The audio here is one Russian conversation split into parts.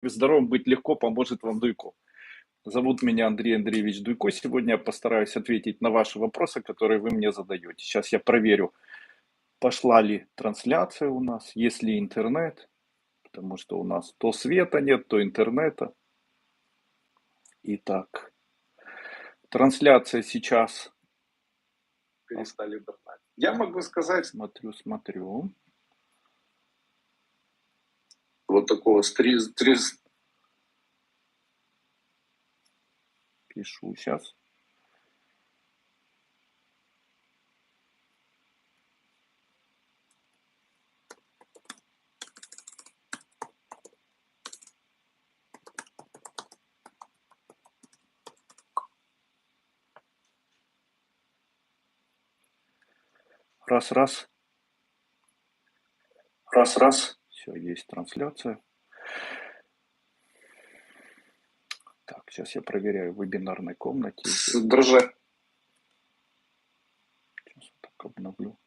Здоровым быть легко поможет вам Дуйко. Зовут меня Андрей Андреевич Дуйко. Сегодня я постараюсь ответить на ваши вопросы, которые вы мне задаете. Сейчас я проверю, пошла ли трансляция у нас, есть ли интернет, потому что у нас то света нет, то интернета. Итак, трансляция сейчас. Перестали болтать. Я могу сказать, Смотрю. вот такого Пишу сейчас. Раз. Все, есть трансляция. Так, сейчас я проверяю в вебинарной комнате. дрожжи. Сейчас так обновлю.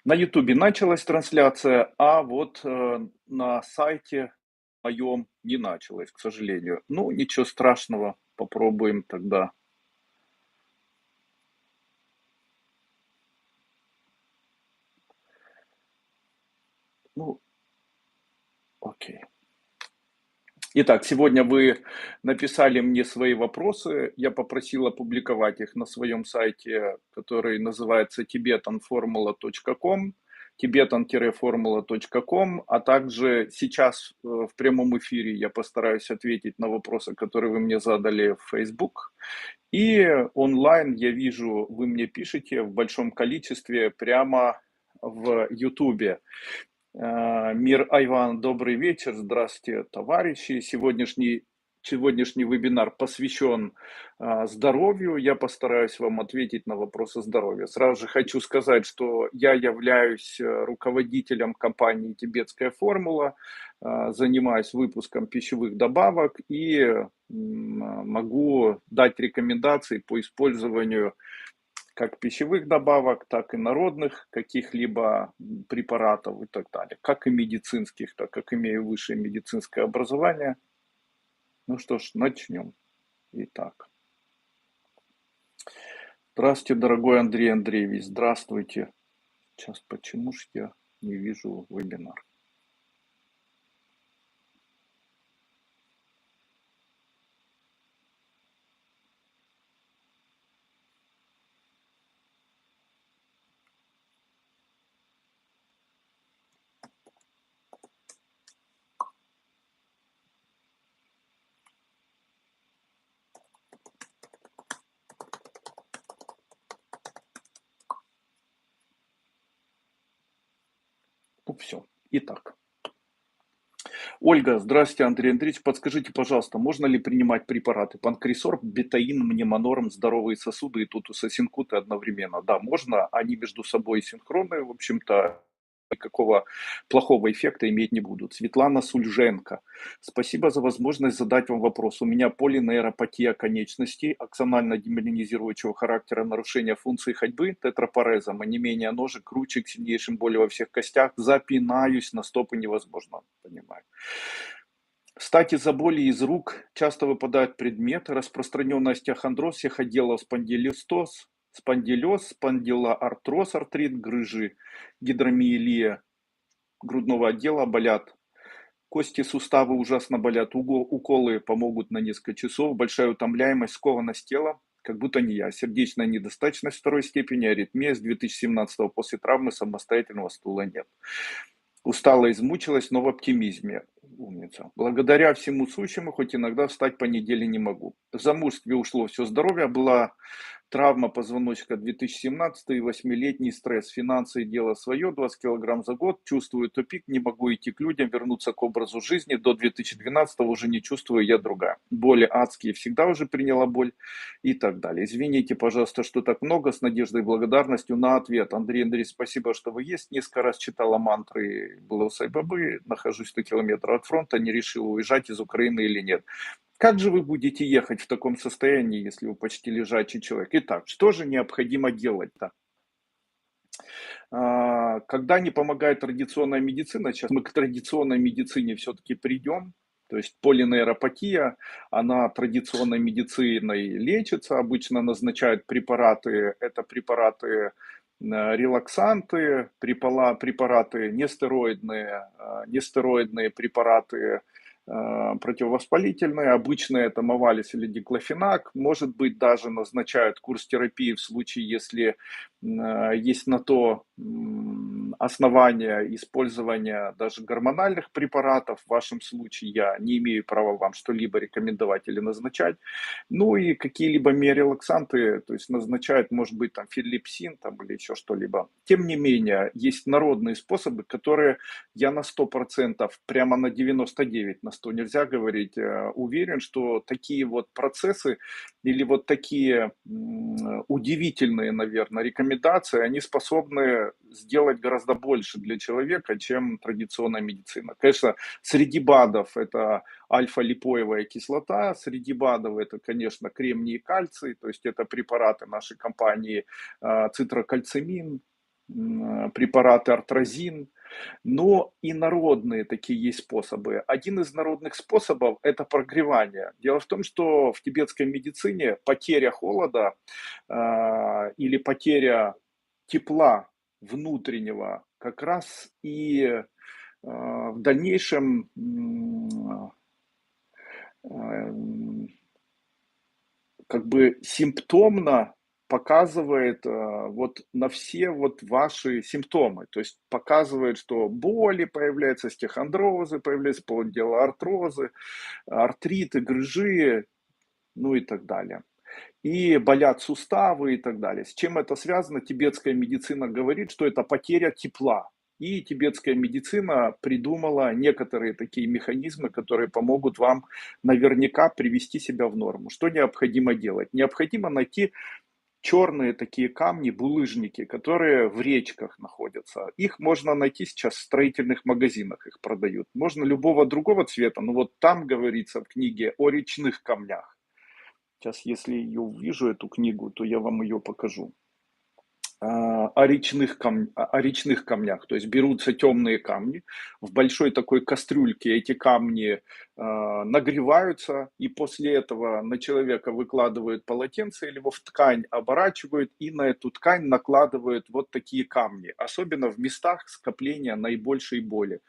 На Ютубе началась трансляция, а вот на сайте моем не началась, к сожалению. Ну, ничего страшного, попробуем тогда. Ну, окей. Итак, сегодня вы написали мне свои вопросы. Я попросил опубликовать их на своем сайте, который называется tibetanformula.com, tibetan-formula.com, а также сейчас в прямом эфире я постараюсь ответить на вопросы, которые вы мне задали в Facebook. И онлайн я вижу, вы мне пишете в большом количестве прямо в YouTube. Мир Айван, добрый вечер, здравствуйте, товарищи. Сегодняшний вебинар посвящен здоровью. Я постараюсь вам ответить на вопросы здоровья. Сразу же хочу сказать, что я являюсь руководителем компании «Тибетская формула», занимаюсь выпуском пищевых добавок и могу дать рекомендации по использованию как пищевых добавок, так и народных каких-либо препаратов и так далее, как и медицинских, так как имею высшее медицинское образование. Ну что ж, начнем. Итак. Здравствуйте, дорогой Андрей Андреевич, здравствуйте. Сейчас почему же я не вижу вебинар? Ну все. Итак. Ольга, здравствуйте, Андрей Андреевич. Подскажите, пожалуйста, можно ли принимать препараты панкрисор, бетаин, мнемонорм, здоровые сосуды и тутусосинкуты одновременно? Да, можно. Они между собой синхронны, в общем-то, никакого плохого эффекта иметь не будут. Светлана Сульженко. Спасибо за возможность задать вам вопрос. У меня полинейропатия конечностей, аксонально-демиелинизирующего характера, нарушение функции ходьбы, тетрапорезом, онемение ножек, ручек, сильнейшим боли во всех костях. Запинаюсь, на стопы невозможно. Понимаю. Кстати, за боли из рук часто выпадают предметы, распространенный остеохондроз, всех отделов спондилостоз, спондилез, спондилоартроз, артрит, грыжи, гидромиелия грудного отдела болят. Кости, суставы ужасно болят, уколы помогут на несколько часов, большая утомляемость, скованность тела, как будто не я. Сердечная недостаточность второй степени, аритмия с 2017 после травмы, самостоятельного стула нет. Устала, измучилась, но в оптимизме. Умница. Благодаря всему сущему, хоть иногда встать по неделе не могу. В замужестве ушло все здоровье, была Травма позвоночника 2017, 8-летний стресс, финансы дело свое, 20 килограмм за год, чувствую тупик, не могу идти к людям, вернуться к образу жизни, до 2012 уже не чувствую, я другая. Боли адские, всегда уже приняла боль и так далее. Извините, пожалуйста, что так много, с надеждой и благодарностью на ответ. Андрей, спасибо, что вы есть. Несколько раз читала мантры Булавсай-Бабы, нахожусь в 100 километрах от фронта, не решила уезжать из Украины или нет. Как же вы будете ехать в таком состоянии, если вы почти лежачий человек? Итак, что же необходимо делать-то? Когда не помогает традиционная медицина, сейчас мы к традиционной медицине все-таки придем, то есть полинейропатия, она традиционной медициной лечится, обычно назначают препараты, это препараты релаксанты, препараты нестероидные препараты противовоспалительные, обычно это Мовалис или диклофенак, может быть даже назначают курс терапии в случае, если есть на то основания использования даже гормональных препаратов. В вашем случае я не имею права вам что-либо рекомендовать или назначать. Ну и какие-либо миорелаксанты, то есть назначают, может быть, там ферлипсин там, или еще что-либо. Тем не менее, есть народные способы, которые я на 100%, прямо на 99, на 100 нельзя говорить, уверен, что такие вот процессы или вот такие удивительные, наверное, рекомендации, они способны сделать гораздо больше для человека, чем традиционная медицина. Конечно, среди БАДов это альфа-липоевая кислота, среди БАДов это, конечно, кремний и кальций, то есть это препараты нашей компании цитрокальцимин, препараты артрозин, но и народные такие есть способы. Один из народных способов – это прогревание. Дело в том, что в тибетской медицине потеря холода или потеря тепла внутреннего как раз и в дальнейшем как бы симптомно показывает вот на все вот ваши симптомы. То есть показывает, что боли появляются, остеохондрозы появляются, вплоть до дела артрозы, артриты, грыжи, ну и так далее. И болят суставы и так далее. С чем это связано? Тибетская медицина говорит, что это потеря тепла. И тибетская медицина придумала некоторые такие механизмы, которые помогут вам наверняка привести себя в норму. Что необходимо делать? Необходимо найти черные такие камни, булыжники, которые в речках находятся. Их можно найти сейчас в строительных магазинах, их продают. Можно любого другого цвета, но вот там говорится в книге о речных камнях. Сейчас, если я увижу эту книгу, то я вам ее покажу. О речных камнях. То есть берутся темные камни, в большой такой кастрюльке эти камни нагреваются, и после этого на человека выкладывают полотенце или его в ткань оборачивают, и на эту ткань накладывают вот такие камни, особенно в местах скопления наибольшей боли.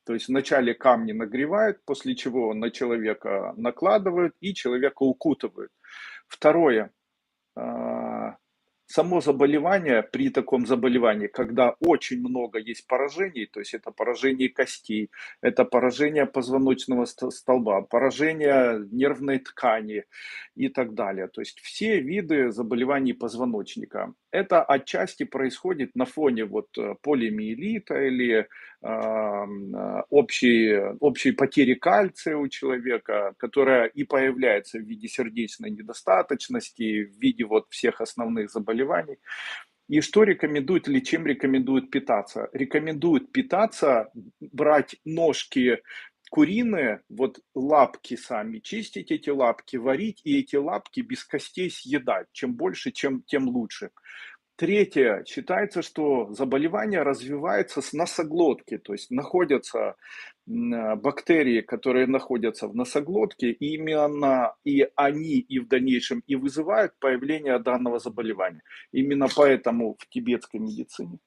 То есть вначале камни нагревают, после чего на человека накладывают и человека укутывают. Второе. Само заболевание, при таком заболевании, когда очень много есть поражений, то есть это поражение костей, это поражение позвоночного столба, поражение нервной ткани и так далее. То есть все виды заболеваний позвоночника. Это отчасти происходит на фоне вот полимиелита или общей потери кальция у человека, которая и появляется в виде сердечной недостаточности, в виде вот всех основных заболеваний. И что рекомендуют или чем рекомендуют питаться? Рекомендуют питаться, брать ножки куриные, вот лапки сами, чистить эти лапки, варить и эти лапки без костей съедать. Чем больше, тем лучше. Третье. Считается, что заболевание развивается с носоглотки, то есть находятся бактерии, которые находятся в носоглотке, и именно и они и в дальнейшем и вызывают появление данного заболевания. Именно поэтому в тибетской медицине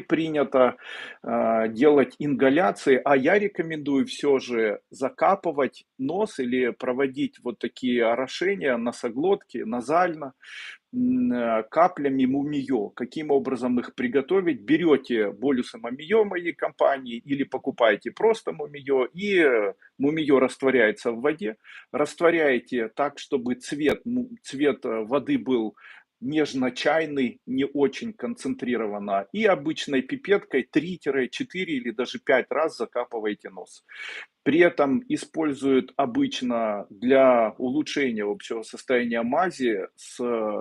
принято делать ингаляции, а я рекомендую все же закапывать нос или проводить вот такие орошения носоглотки назально, каплями мумиё. Каким образом их приготовить? Берете болюсы мумиё моей компании или покупаете просто мумиё, и мумиё растворяется в воде. Растворяете так, чтобы цвет воды был нежно-чайный, не очень концентрированно. И обычной пипеткой 3-4 или даже 5 раз закапываете нос. При этом используют обычно для улучшения общего состояния мази с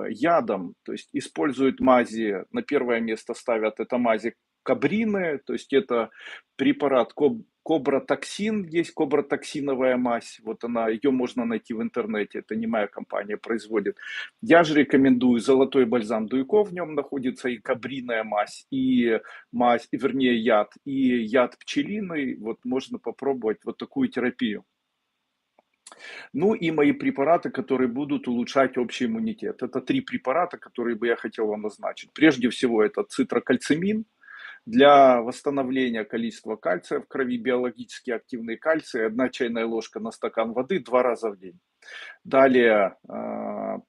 ядом, то есть используют мази, на первое место ставят это мази кобрины, то есть это препарат кобратоксин, есть кобратоксиновая мазь, вот она, ее можно найти в интернете, это не моя компания производит. Я же рекомендую золотой бальзам Дуйко, в нем находится и кобриная мазь, и мазь, вернее яд, и яд пчелиный, вот можно попробовать вот такую терапию. Ну и мои препараты, которые будут улучшать общий иммунитет. Это 3 препарата, которые бы я хотел вам назначить. Прежде всего это цитрокальцимин для восстановления количества кальция в крови, биологически активный кальций, 1 чайная ложка на стакан воды 2 раза в день. Далее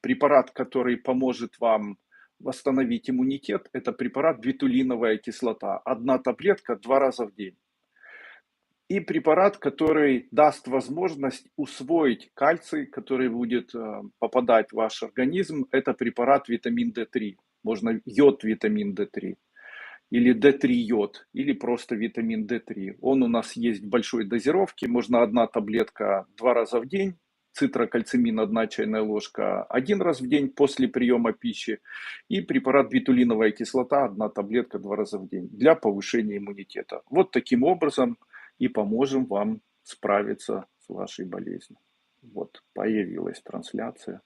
препарат, который поможет вам восстановить иммунитет, это препарат бетулиновая кислота. 1 таблетка 2 раза в день. И препарат, который даст возможность усвоить кальций, который будет попадать в ваш организм, это препарат витамин D3. Можно йод-витамин D3 или D3 йод, или просто витамин D3. Он у нас есть в большой дозировке, можно 1 таблетка 2 раза в день, цитрокальцимин 1 чайная ложка 1 раз в день после приема пищи, и препарат бетулиновая кислота 1 таблетка 2 раза в день для повышения иммунитета. Вот таким образом и поможем вам справиться с вашей болезнью. Вот появилась трансляция.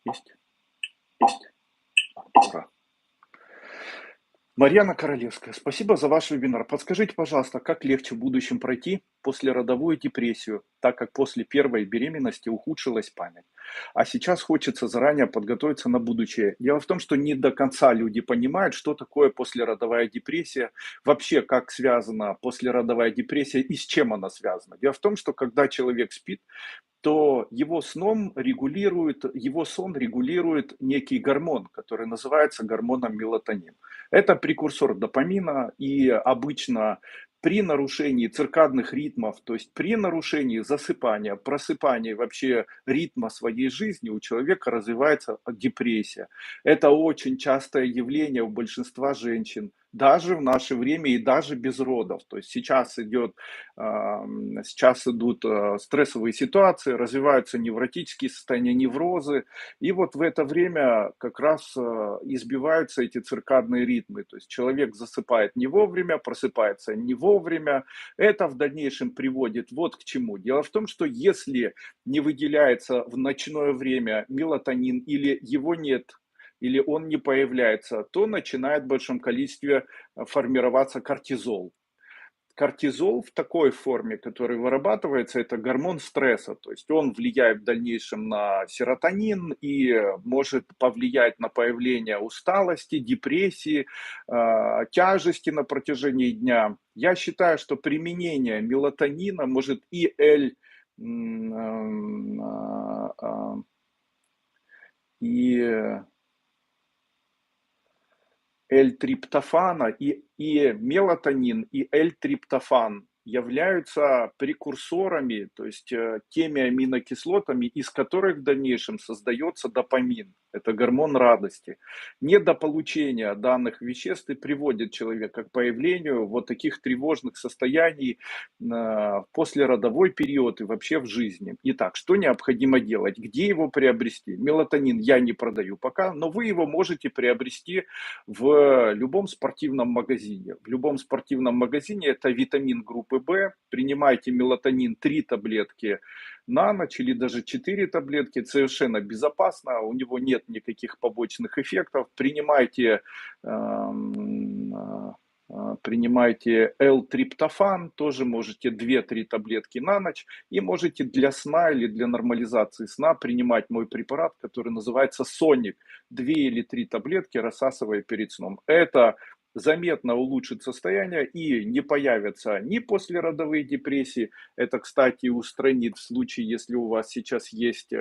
Есть? Есть. Ура. Марьяна Королевская, спасибо за ваш вебинар. Подскажите, пожалуйста, как легче в будущем пройти послеродовую депрессию, так как после первой беременности ухудшилась память. А сейчас хочется заранее подготовиться на будущее. Дело в том, что не до конца люди понимают, что такое послеродовая депрессия, вообще как связана послеродовая депрессия и с чем она связана. Дело в том, что когда человек спит, то его сон регулирует некий гормон, который называется гормоном мелатонин. Это прекурсор допамина, и обычно при нарушении циркадных ритмов, то есть при нарушении засыпания, просыпания вообще ритма своей жизни у человека развивается депрессия. Это очень частое явление у большинства женщин, даже в наше время и даже без родов. То есть сейчас идут стрессовые ситуации, развиваются невротические состояния, неврозы, и вот в это время как раз избиваются эти циркадные ритмы. То есть человек засыпает не вовремя, просыпается не вовремя. Это в дальнейшем приводит вот к чему. Дело в том, что если не выделяется в ночное время мелатонин или его нет, или он не появляется, то начинает в большом количестве формироваться кортизол. Кортизол в такой форме, который вырабатывается, это гормон стресса, то есть он влияет в дальнейшем на серотонин и может повлиять на появление усталости, депрессии, тяжести на протяжении дня. Я считаю, что применение мелатонина может и и L-триптофана и мелатонин, и L-триптофан являются прекурсорами, то есть теми аминокислотами, из которых в дальнейшем создается допамин. Это гормон радости. Недополучение данных веществ и приводит человека к появлению вот таких тревожных состояний в послеродовой период и вообще в жизни. Итак, что необходимо делать? Где его приобрести? Мелатонин я не продаю пока, но вы его можете приобрести в любом спортивном магазине. В любом спортивном магазине это витамин группы В. Принимайте мелатонин 3 таблетки на ночь или даже 4 таблетки. Совершенно безопасно, у него нет никаких побочных эффектов. Принимайте Принимайте L-триптофан, тоже можете 2-3 таблетки на ночь. И можете для сна или для нормализации сна принимать мой препарат, который называется Соник. 2 или 3 таблетки, рассасывая перед сном. Это заметно улучшит состояние и не появятся ни послеродовые депрессии. Это, кстати, устранит в случае, если у вас сейчас есть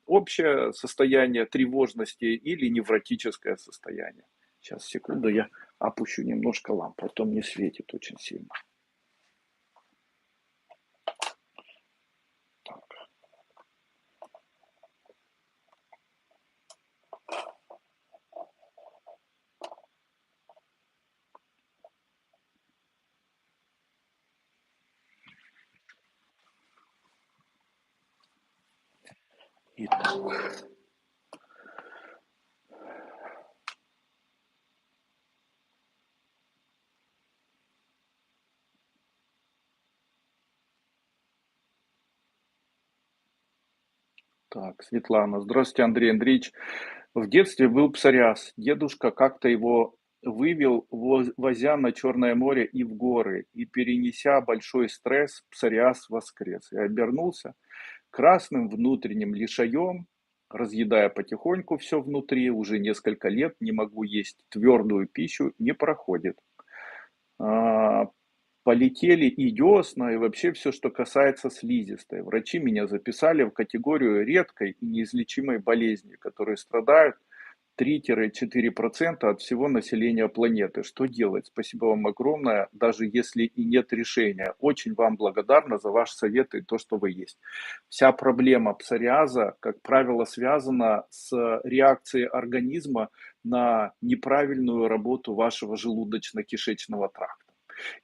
общее состояние тревожности или невротическое состояние. Сейчас, секунду, я опущу немножко лампу, а то мне светит очень сильно. Так. Итак. Так, Светлана. Здравствуйте, Андрей Андреевич. В детстве был псориаз. Дедушка как-то его вывел, возя на Черное море и в горы. И перенеся большой стресс, псориаз воскрес. И обернулся красным внутренним лишаем, разъедая потихоньку все внутри. Уже несколько лет не могу есть твердую пищу, не проходит. А, Полетели и десна, и вообще все, что касается слизистой. Врачи меня записали в категорию редкой и неизлечимой болезни, которые страдают 3-4% от всего населения планеты. Что делать? Спасибо вам огромное, даже если и нет решения. Очень вам благодарна за ваш совет и то, что вы есть. Вся проблема псориаза, как правило, связана с реакцией организма на неправильную работу вашего желудочно-кишечного тракта.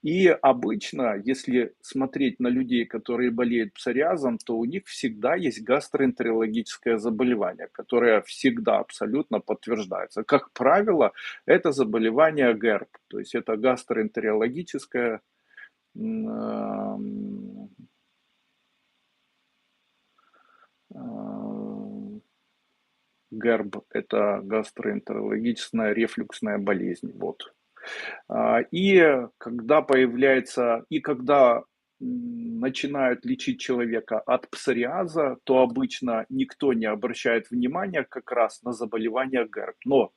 И обычно, если смотреть на людей, которые болеют псориазом, то у них всегда есть гастроэнтерологическое заболевание, которое всегда абсолютно подтверждается. Как правило, это заболевание ГЭРБ, то есть это гастроэнтерологическое ГЭРБ, это гастроэнтерологическая рефлюксная болезнь. Вот. И когда появляется, и когда начинают лечить человека от псориаза, то обычно никто не обращает внимания как раз на заболевание ГЭРБ. Но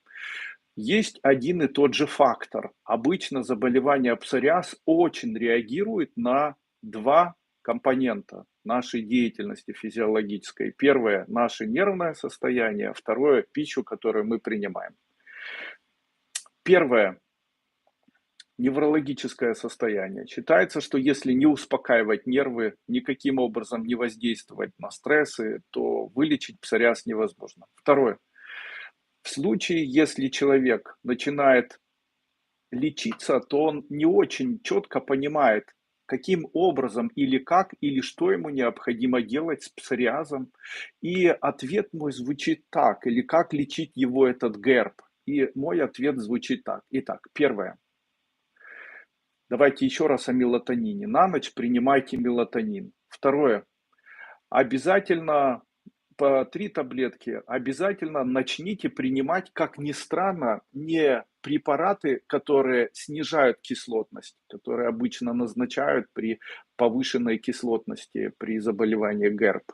есть один и тот же фактор. Обычно заболевание псориаз очень реагирует на два компонента нашей деятельности физиологической. Первое – наше нервное состояние, второе – пищу, которую мы принимаем. Первое – неврологическое состояние. Считается, что если не успокаивать нервы, никаким образом не воздействовать на стрессы, то вылечить псориаз невозможно. Второе. В случае, если человек начинает лечиться, то он не очень четко понимает, каким образом или как, или что ему необходимо делать с псориазом. И ответ мой звучит так, или как лечить его этот ГЭРБ. И мой ответ звучит так. Итак, первое. Давайте еще раз о мелатонине. На ночь принимайте мелатонин. Второе. Обязательно по 3 таблетки, обязательно начните принимать, как ни странно, не препараты, которые снижают кислотность, которые обычно назначают при повышенной кислотности при заболевании ГЭРБ,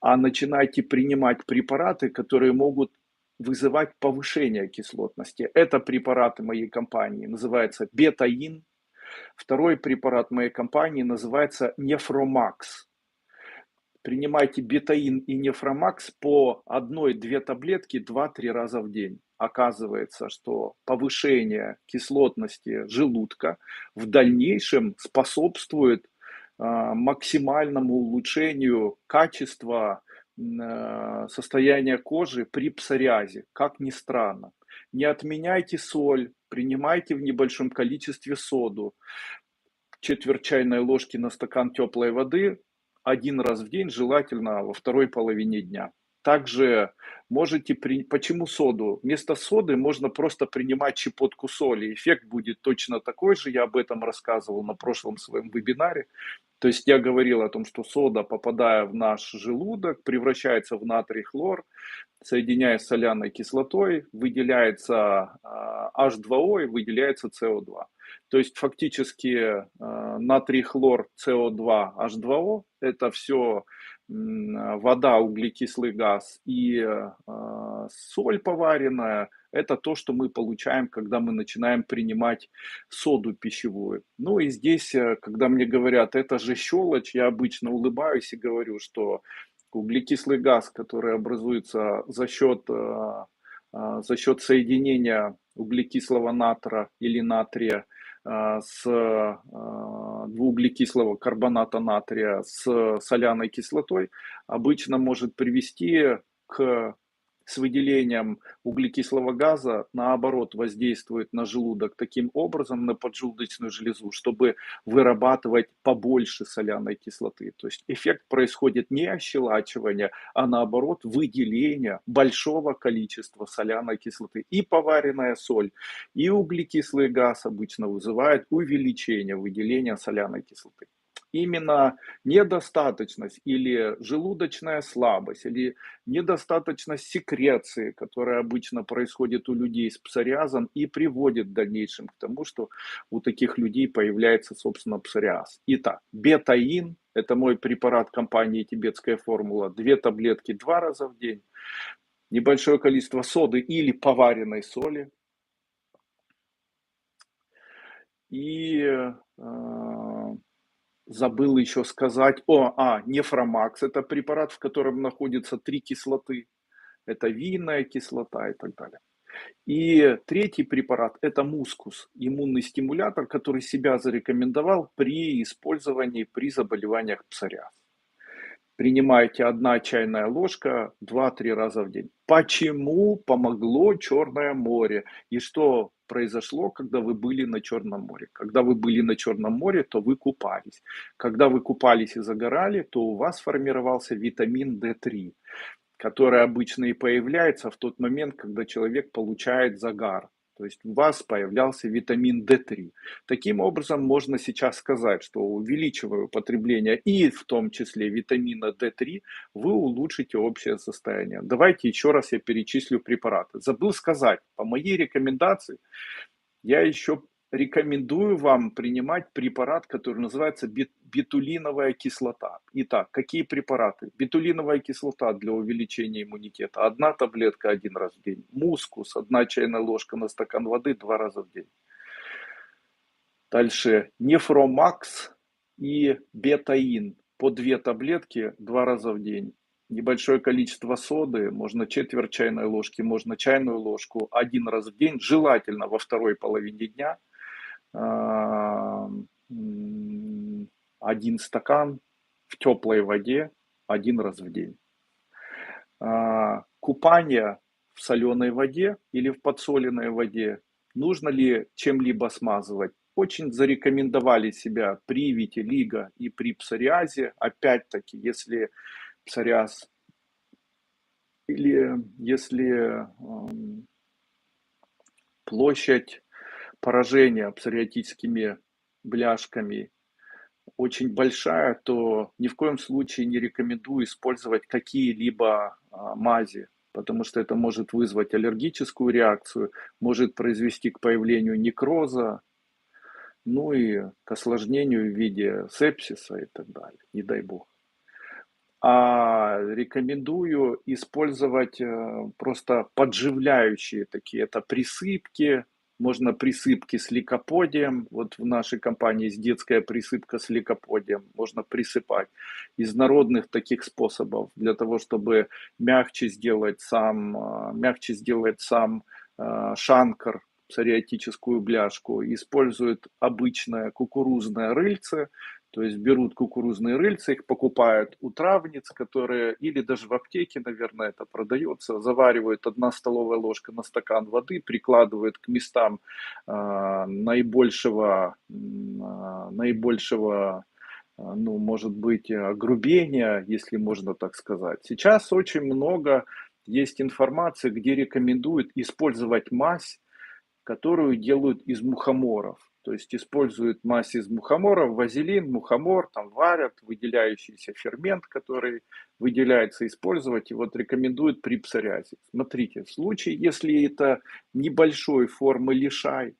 а начинайте принимать препараты, которые могут вызывать повышение кислотности. Это препараты моей компании, называется бетаин. Второй препарат моей компании называется Нефромакс. Принимайте бетаин и нефромакс по 1-2 таблетки 2-3 раза в день. Оказывается, что повышение кислотности желудка в дальнейшем способствует максимальному улучшению качества состояния кожи при псориазе, как ни странно. Не отменяйте соль, принимайте в небольшом количестве соду. Четверть чайной ложки на стакан теплой воды 1 раз в день, желательно во второй половине дня. Также можете, почему соду? Вместо соды можно просто принимать щепотку соли. Эффект будет точно такой же, я об этом рассказывал на прошлом своем вебинаре. То есть я говорил о том, что сода, попадая в наш желудок, превращается в натрий хлор, соединяясь с соляной кислотой, выделяется H2O и выделяется CO2. То есть фактически натрий, хлор, СО2, H2O — это все вода, углекислый газ и соль поваренная. Это то, что мы получаем, когда мы начинаем принимать соду пищевую. Ну и здесь, когда мне говорят, это же щелочь, я обычно улыбаюсь и говорю, что углекислый газ, который образуется за счет соединения углекислого натра или натрия с двууглекислого карбоната натрия с соляной кислотой, обычно может привести с выделением углекислого газа, наоборот, воздействует на желудок таким образом, на поджелудочную железу, чтобы вырабатывать побольше соляной кислоты. То есть эффект происходит не ощелачивания, а наоборот выделение большого количества соляной кислоты. И поваренная соль, и углекислый газ обычно вызывает увеличение выделения соляной кислоты. Именно недостаточность или желудочная слабость, или недостаточность секреции, которая обычно происходит у людей с псориазом и приводит в дальнейшем к тому, что у таких людей появляется, собственно, псориаз. Итак, бетаин — это мой препарат компании «Тибетская формула». 2 таблетки 2 раза в день, небольшое количество соды или поваренной соли. И забыл еще сказать, нефромакс — это препарат, в котором находится 3 кислоты. Это винная кислота и так далее. И третий препарат — это мускус, иммунный стимулятор, который себя зарекомендовал при использовании при заболеваниях псориаз. Принимайте 1 чайная ложка 2-3 раза в день. Почему помогло Черное море? И что произошло, когда вы были на Черном море? Когда вы были на Черном море, то вы купались. Когда вы купались и загорали, то у вас формировался витамин D3, который обычно и появляется в тот момент, когда человек получает загар. То есть у вас появлялся витамин D3. Таким образом, можно сейчас сказать, что увеличивая употребление и в том числе витамина D3, вы улучшите общее состояние. Давайте еще раз я перечислю препараты. Забыл сказать, по моей рекомендации, я еще рекомендую вам принимать препарат, который называется бетулиновая кислота. Итак, какие препараты? Бетулиновая кислота для увеличения иммунитета. 1 таблетка 1 раз в день. Мускус — 1 чайная ложка на стакан воды 2 раза в день. Дальше нефромакс и бетаин по 2 таблетки 2 раза в день. Небольшое количество соды, можно четверть чайной ложки, можно чайную ложку 1 раз в день, желательно во второй половине дня. 1 стакан в теплой воде 1 раз в день. Купание в соленой воде или в подсоленной воде. Нужно ли чем-либо смазывать? Очень зарекомендовали себя при витилиго и при псориазе. Опять-таки, если псориаз или если площадь поражения псориатическими бляшками очень большая, то ни в коем случае не рекомендую использовать какие-либо мази, потому что это может вызвать аллергическую реакцию, может произвести к появлению некроза, ну и к осложнению в виде сепсиса и так далее, не дай бог. А рекомендую использовать просто подживляющие такие, это присыпки, можно присыпки с лейкоподием, вот в нашей компании есть детская присыпка с лейкоподием, можно присыпать из народных таких способов для того, чтобы мягче сделать сам шанкар, псориатическую бляшку, используют обычное кукурузное рыльце. То есть берут кукурузные рыльца, их покупают у травниц, которые, или даже в аптеке, наверное, это продается, заваривают 1 столовая ложка на стакан воды, прикладывают к местам наибольшего, ну, может быть, огрубения, если можно так сказать. Сейчас очень много есть информации, где рекомендуют использовать мазь, которую делают из мухоморов. То есть используют мазь из мухоморов, вазелин, мухомор, там варят, выделяющийся фермент, который выделяется, использовать. И вот рекомендуют при псориазе. Смотрите, в случае, если это небольшой формы лишай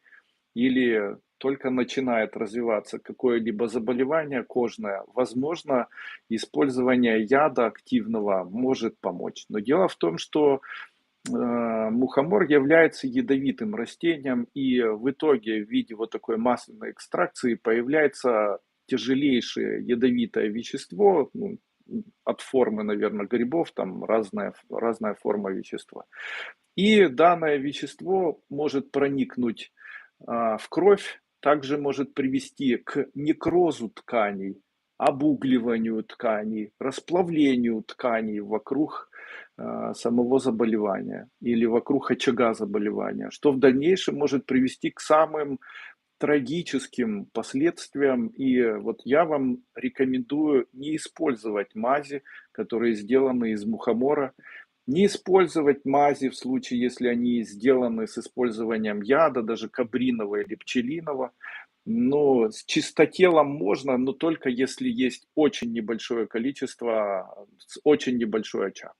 или только начинает развиваться какое-либо заболевание кожное, возможно, использование яда активного может помочь. Но дело в том, что мухомор является ядовитым растением, и в итоге в виде вот такой масляной экстракции появляется тяжелейшее ядовитое вещество, ну, от формы, наверное, грибов, там разная форма вещества. И данное вещество может проникнуть в кровь, также может привести к некрозу тканей, обугливанию тканей, расплавлению тканей вокруг самого заболевания или вокруг очага заболевания, что в дальнейшем может привести к самым трагическим последствиям. И вот я вам рекомендую не использовать мази, которые сделаны из мухомора, не использовать мази в случае, если они сделаны с использованием яда, даже кабриного или пчелиного. Но с чистотелом можно, но только если есть очень небольшое количество, очень небольшой очаг.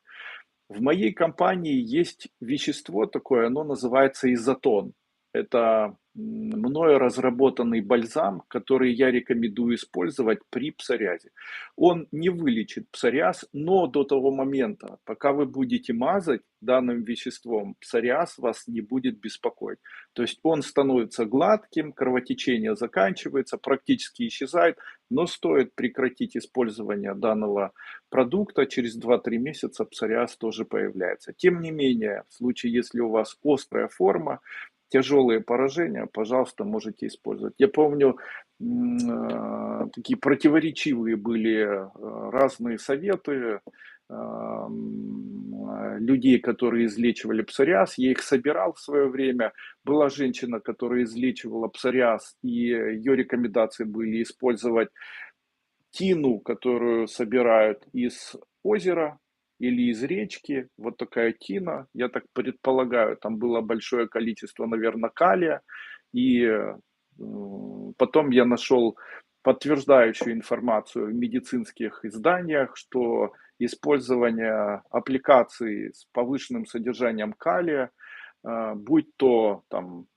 В моей компании есть вещество такое, оно называется изотон. Это мною разработанный бальзам, который я рекомендую использовать при псориазе. Он не вылечит псориаз, но до того момента, пока вы будете мазать данным веществом, псориаз вас не будет беспокоить. То есть он становится гладким, кровотечение заканчивается, практически исчезает, но стоит прекратить использование данного продукта, через 2-3 месяца псориаз тоже появляется. Тем не менее, в случае, если у вас острая форма, тяжелые поражения, пожалуйста, можете использовать. Я помню, такие противоречивые были разные советы людей, которые излечивали псориаз. Я их собирал в свое время. Была женщина, которая излечивала псориаз, и ее рекомендации были использовать тину, которую собирают из озера или из речки. Вот такая тина, я так предполагаю, там было большое количество, наверное, калия. И потом я нашел подтверждающую информацию в медицинских изданиях, что использование аппликаций с повышенным содержанием калия, будь то там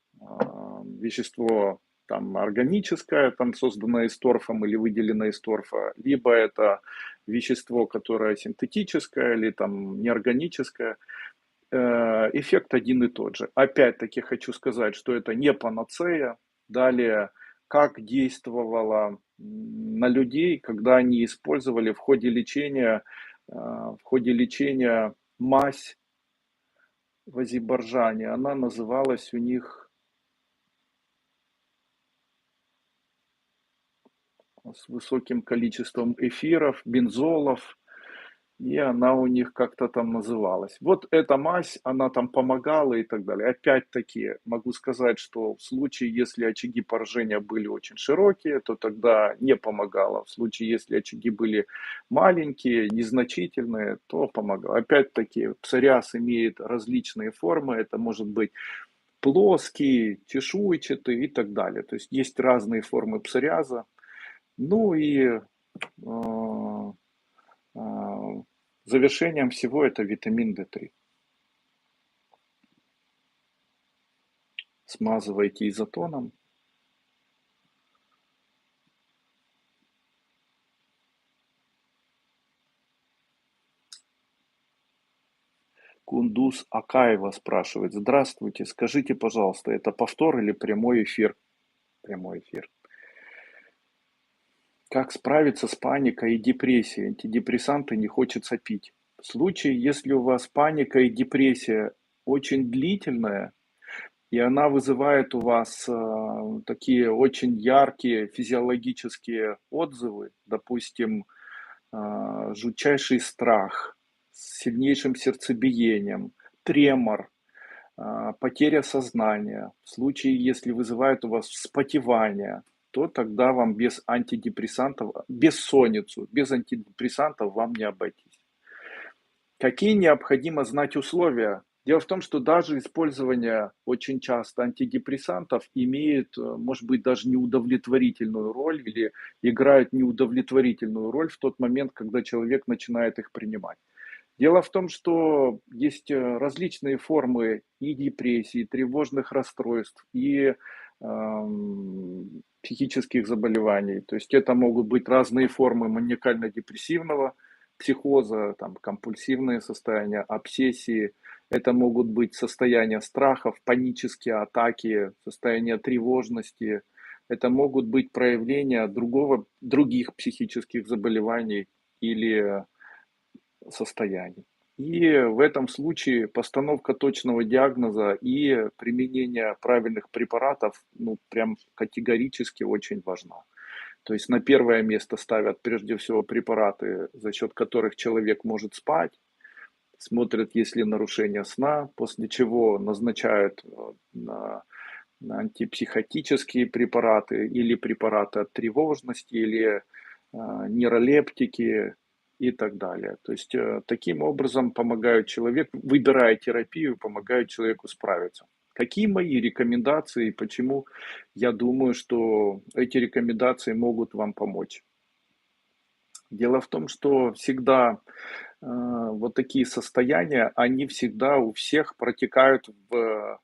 вещество там органическое, там созданное из торфом или выделенное из торфа, либо это вещество, которое синтетическое или там неорганическое, эффект один и тот же. Опять-таки хочу сказать, что это не панацея. Далее, как действовало на людей, когда они использовали в ходе лечения мазь в Азербайджане. Она называлась у них с высоким количеством эфиров, бензолов, и она у них как-то там называлась. Вот эта мазь, она там помогала и так далее. Опять-таки могу сказать, что в случае, если очаги поражения были очень широкие, то тогда не помогало. В случае, если очаги были маленькие, незначительные, то помогало. Опять-таки, псориаз имеет различные формы. Это может быть плоский, чешуйчатый и так далее. То есть есть разные формы псориаза. Ну и завершением всего это витамин D3. Смазывайте изотоном. Кундуз Акаева спрашивает: здравствуйте, скажите, пожалуйста, это повтор или прямой эфир? Прямой эфир. Как справиться с паникой и депрессией? Антидепрессанты не хочется пить. В случае, если у вас паника и депрессия очень длительная, и она вызывает у вас такие очень яркие физиологические отзывы, допустим, жутчайший страх с сильнейшим сердцебиением, тремор, потеря сознания. В случае, если вызывает у вас вспотевание, то тогда вам без антидепрессантов, бессонницу, без антидепрессантов вам не обойтись. Какие необходимо знать условия? Дело в том, что даже использование очень часто антидепрессантов имеет, может быть, даже неудовлетворительную роль или играет неудовлетворительную роль в тот момент, когда человек начинает их принимать. Дело в том, что есть различные формы и депрессии, и тревожных расстройств, и психических заболеваний. То есть это могут быть разные формы маниакально-депрессивного психоза, там, компульсивные состояния, обсессии. Это могут быть состояния страхов, панические атаки, состояния тревожности. Это могут быть проявления других психических заболеваний или состояний. И в этом случае постановка точного диагноза и применение правильных препаратов, ну, прям категорически очень важна. То есть на первое место ставят прежде всего препараты, за счет которых человек может спать, смотрят, есть ли нарушение сна, после чего назначают на антипсихотические препараты или препараты от тревожности, или нейролептики и так далее. То есть таким образом помогают человеку, выбирая терапию, помогают человеку справиться. Какие мои рекомендации, почему я думаю, что эти рекомендации могут вам помочь? Дело в том, что всегда вот такие состояния, они всегда у всех протекают в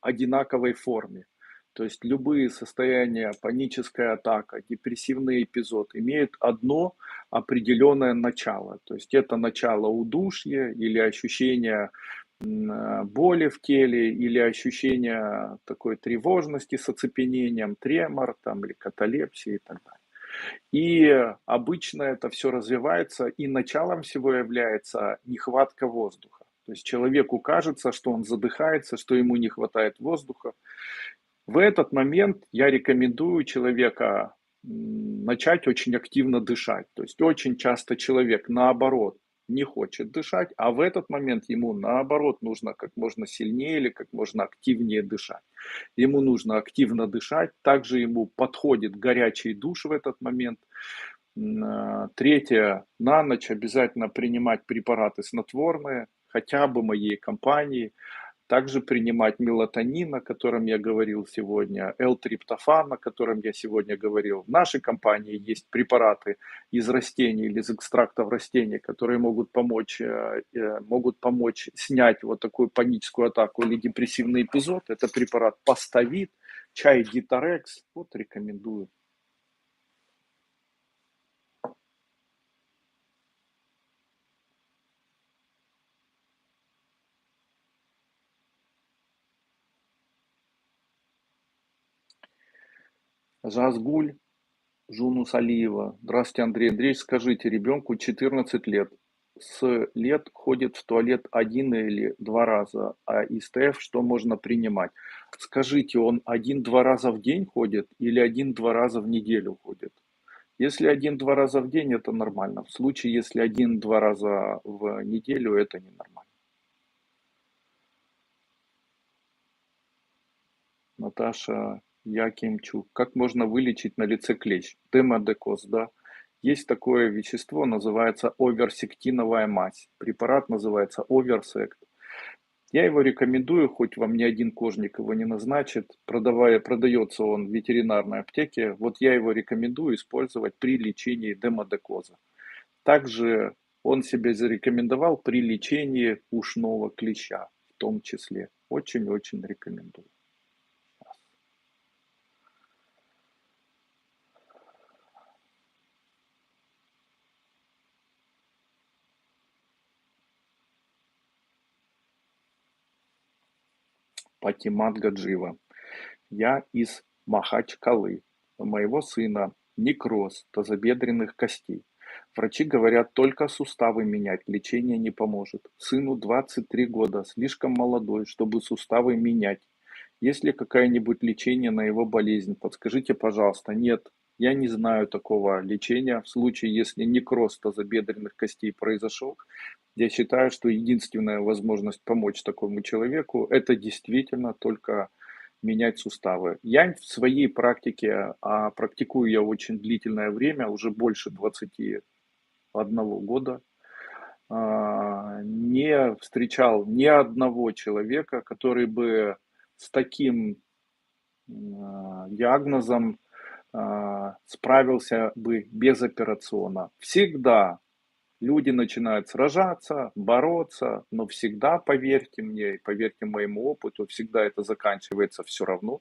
одинаковой форме. То есть любые состояния, паническая атака, депрессивный эпизод имеют одно определенное начало. То есть это начало удушья или ощущение боли в теле, или ощущение такой тревожности с оцепенением, тремор там, или каталепсии и так далее. И обычно это все развивается, и началом всего является нехватка воздуха. То есть человеку кажется, что он задыхается, что ему не хватает воздуха. В этот момент я рекомендую человека начать очень активно дышать. То есть очень часто человек, наоборот, не хочет дышать, а в этот момент ему, наоборот, нужно как можно сильнее или как можно активнее дышать. Ему нужно активно дышать, также ему подходит горячий душ в этот момент. Третье, на ночь обязательно принимать препараты снотворные, хотя бы моей компании. Также принимать мелатонин, о котором я говорил сегодня, L-триптофан, о котором я сегодня говорил. В нашей компании есть препараты из растений или из экстрактов растений, которые могут помочь снять вот такую паническую атаку или депрессивный эпизод. Это препарат Паставит, чай Дитарекс. Вот рекомендую. Жазгуль, Жунус Алиева. Здравствуйте, Андрей Андреевич. Скажите, ребенку 14 лет. С лет ходит в туалет один или два раза, а ИСТФ что можно принимать? Скажите, он один-два раза в день ходит или один-два раза в неделю ходит? Если один-два раза в день, это нормально. В случае, если один-два раза в неделю, это ненормально. Наташа Якимчук. Как можно вылечить на лице клещ? Демодекоз, да. Есть такое вещество, называется оверсектиновая мазь. Препарат называется Оверсект. Я его рекомендую, хоть вам ни один кожник его не назначит. Продается он в ветеринарной аптеке. Вот я его рекомендую использовать при лечении демодекоза. Также он себя зарекомендовал при лечении ушного клеща в том числе. Очень-очень рекомендую. Патимат Гаджиева. Я из Махачкалы. У моего сына некроз тазобедренных костей. Врачи говорят, только суставы менять, лечение не поможет. Сыну 23 года, слишком молодой, чтобы суставы менять. Есть ли какое-нибудь лечение на его болезнь? Подскажите, пожалуйста. Нет, я не знаю такого лечения. В случае, если некроз тазобедренных костей произошел, я считаю, что единственная возможность помочь такому человеку, это действительно только менять суставы. Я в своей практике, а практикую я очень длительное время, уже больше 21 года, не встречал ни одного человека, который бы с таким диагнозом справился бы безоперационно. Всегда люди начинают сражаться, бороться, но всегда, поверьте мне, и поверьте моему опыту, всегда это заканчивается все равно.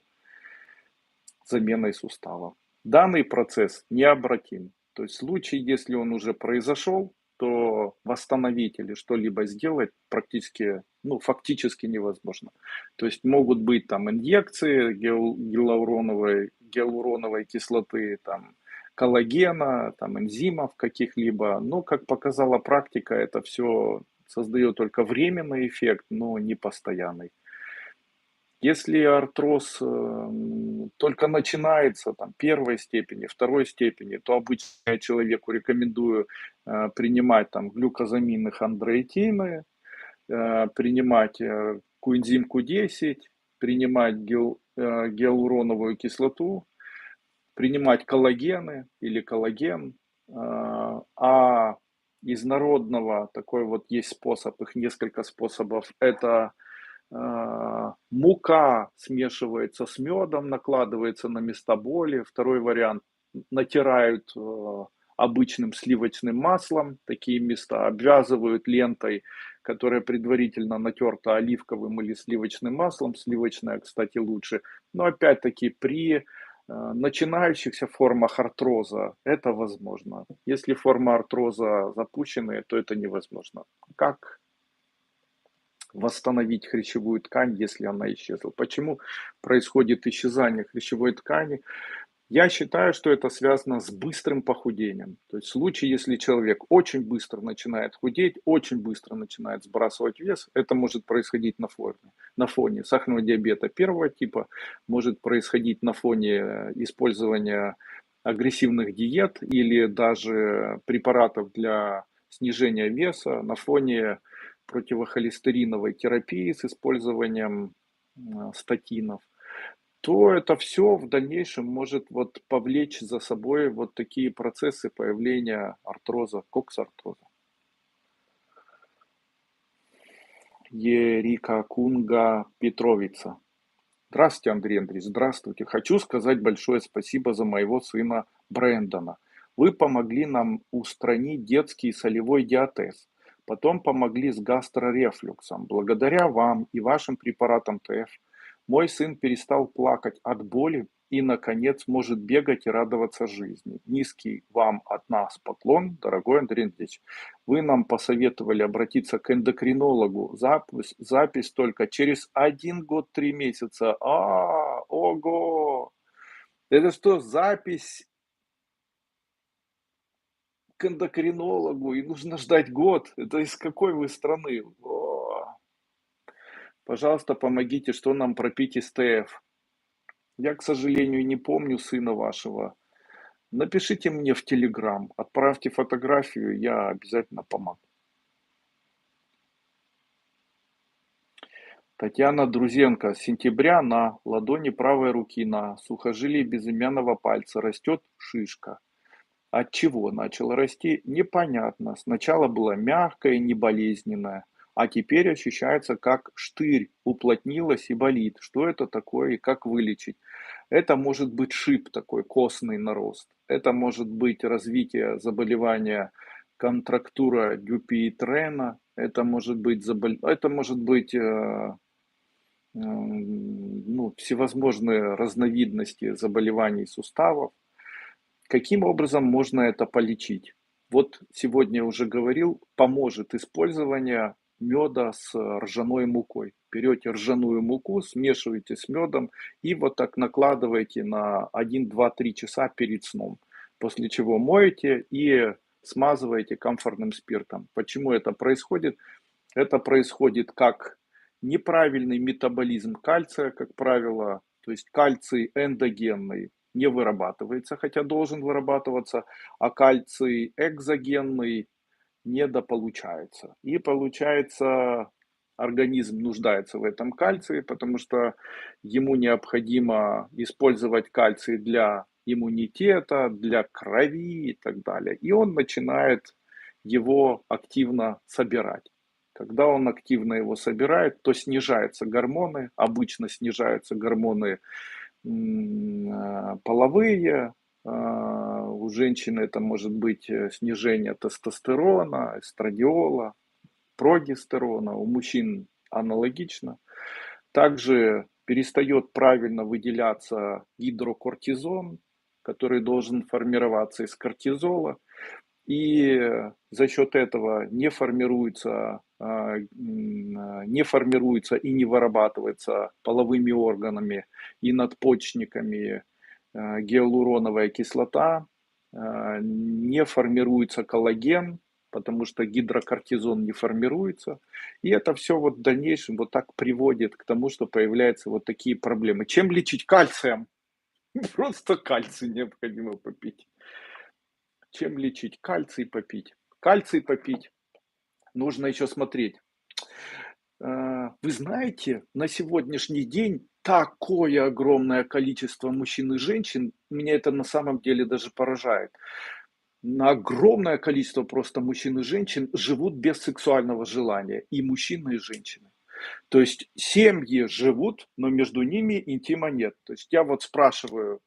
заменой сустава. Данный процесс необратим. То есть в случае, если он уже произошел, то восстановить или что-либо сделать практически, ну, фактически невозможно. То есть могут быть там инъекции гиалуроновой кислоты, там, коллагена, там, энзимов каких-либо. Но, как показала практика, это все создает только временный эффект, но не постоянный. Если артроз только начинается, там, первой степени, второй степени, то обычно я человеку рекомендую принимать там глюкозамины, хондроитины, принимать коэнзим Q10, принимать гиалуроновую кислоту, принимать коллагены или коллаген. А из народного такой вот есть способ, их несколько способов, это мука смешивается с медом, накладывается на места боли. Второй вариант, натирают обычным сливочным маслом такие места, обвязывают лентой, которая предварительно натерта оливковым или сливочным маслом. Сливочное, кстати, лучше. Но опять-таки при начинающихся формах артроза это возможно. Если форма артроза запущенная, то это невозможно. Как восстановить хрящевую ткань, если она исчезла? Почему происходит исчезание хрящевой ткани? Я считаю, что это связано с быстрым похудением. То есть в случае, если человек очень быстро начинает худеть, очень быстро начинает сбрасывать вес, это может происходить на фоне сахарного диабета первого типа, может происходить на фоне использования агрессивных диет или даже препаратов для снижения веса, на фоне противохолестериновой терапии с использованием статинов, то это все в дальнейшем может вот повлечь за собой вот такие процессы появления артроза, коксартроза. Ерика Кунга Петровица. Здравствуйте, Андрей Андреевич, здравствуйте. Хочу сказать большое спасибо за моего сына Брэндона. Вы помогли нам устранить детский солевой диатез. Потом помогли с гастрорефлюксом. Благодаря вам и вашим препаратам ТФ мой сын перестал плакать от боли и, наконец, может бегать и радоваться жизни. Низкий вам от нас поклон, дорогой Андрей Андреевич. Вы нам посоветовали обратиться к эндокринологу. Запись только через 1 год 3 месяца. Ого! Это что, запись к эндокринологу и нужно ждать год? Это из какой вы страны? Пожалуйста, помогите, что нам пропить из ТФ. Я, к сожалению, не помню сына вашего. Напишите мне в Телеграм, отправьте фотографию, я обязательно помогу. Татьяна Друзенко. С сентября на ладони правой руки на сухожилии безымянного пальца растет шишка. От чего начала расти, непонятно. Сначала была мягкая, неболезненная, а теперь ощущается как штырь, уплотнилась и болит. Что это такое и как вылечить? Это может быть шип такой, костный нарост. Это может быть развитие заболевания контрактура Дюпи-Трена. Это может быть ну, всевозможные разновидности заболеваний суставов. Каким образом можно это полечить? Вот сегодня я уже говорил, поможет использование меда с ржаной мукой. Берете ржаную муку, смешиваете с медом и вот так накладываете на 1, 2, 3 часа перед сном. После чего моете и смазываете камфорным спиртом. Почему это происходит? Это происходит как неправильный метаболизм кальция, как правило, то есть кальций эндогенный не вырабатывается, хотя должен вырабатываться, а кальций экзогенный недополучается. И получается, организм нуждается в этом кальции, потому что ему необходимо использовать кальций для иммунитета, для крови и так далее. И он начинает его активно собирать. Когда он активно его собирает, то снижаются гормоны, обычно снижаются гормоны половые, у женщины это может быть снижение тестостерона, эстрадиола, прогестерона, у мужчин аналогично. Также перестает правильно выделяться гидрокортизон, который должен формироваться из кортизола, и за счет этого не формируется и не вырабатывается половыми органами и надпочечниками гиалуроновая кислота, не формируется коллаген, потому что гидрокортизон не формируется. И это все вот в дальнейшем вот так приводит к тому, что появляются вот такие проблемы. Чем лечить? Кальцием. Просто кальций необходимо попить. Чем лечить? Кальций попить. Кальций попить. Нужно еще смотреть. Вы знаете, на сегодняшний день такое огромное количество мужчин и женщин, меня это на самом деле даже поражает. На огромное количество просто мужчин и женщин живут без сексуального желания. И мужчины, и женщины. То есть семьи живут, но между ними интима нет. То есть я вот спрашиваю,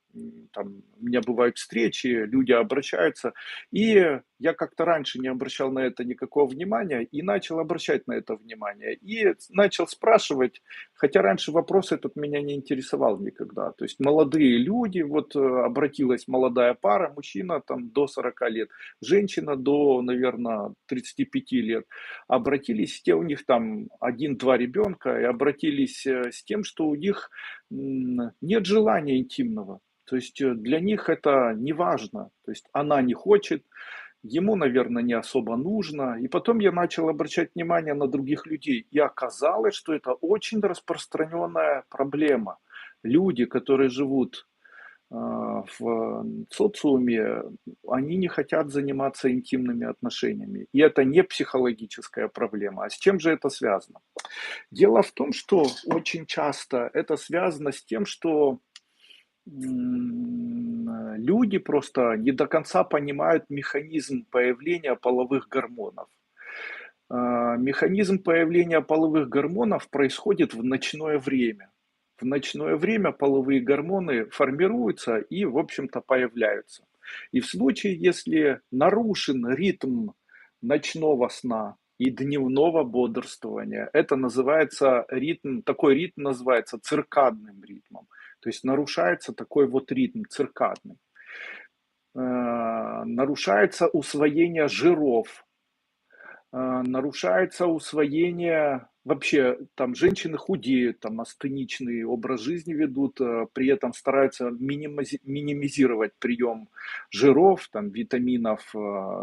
там, у меня бывают встречи, люди обращаются, и я как-то раньше не обращал на это никакого внимания, и начал обращать на это внимание. И начал спрашивать, хотя раньше вопрос этот меня не интересовал никогда. То есть молодые люди, вот обратилась молодая пара, мужчина там до 40 лет, женщина до, наверное, 35 лет. Обратились, те у них там один-два ребенка, и обратились с тем, что у них нет желания интимного. То есть для них это не важно. То есть она не хочет, ему, наверное, не особо нужно. И потом я начал обращать внимание на других людей. И оказалось, что это очень распространенная проблема. Люди, которые живут в социуме, они не хотят заниматься интимными отношениями. И это не психологическая проблема. А с чем же это связано? Дело в том, что очень часто это связано с тем, что люди просто не до конца понимают механизм появления половых гормонов. Механизм появления половых гормонов происходит в ночное время. В ночное время половые гормоны формируются и, в общем-то, появляются. И в случае, если нарушен ритм ночного сна и дневного бодрствования, это называется ритм, такой ритм называется циркадным ритмом. То есть нарушается такой вот ритм циркадный. Нарушается усвоение жиров, нарушается усвоение, вообще там женщины худеют, там астеничный образ жизни ведут, при этом стараются минимизировать прием жиров, там витаминов,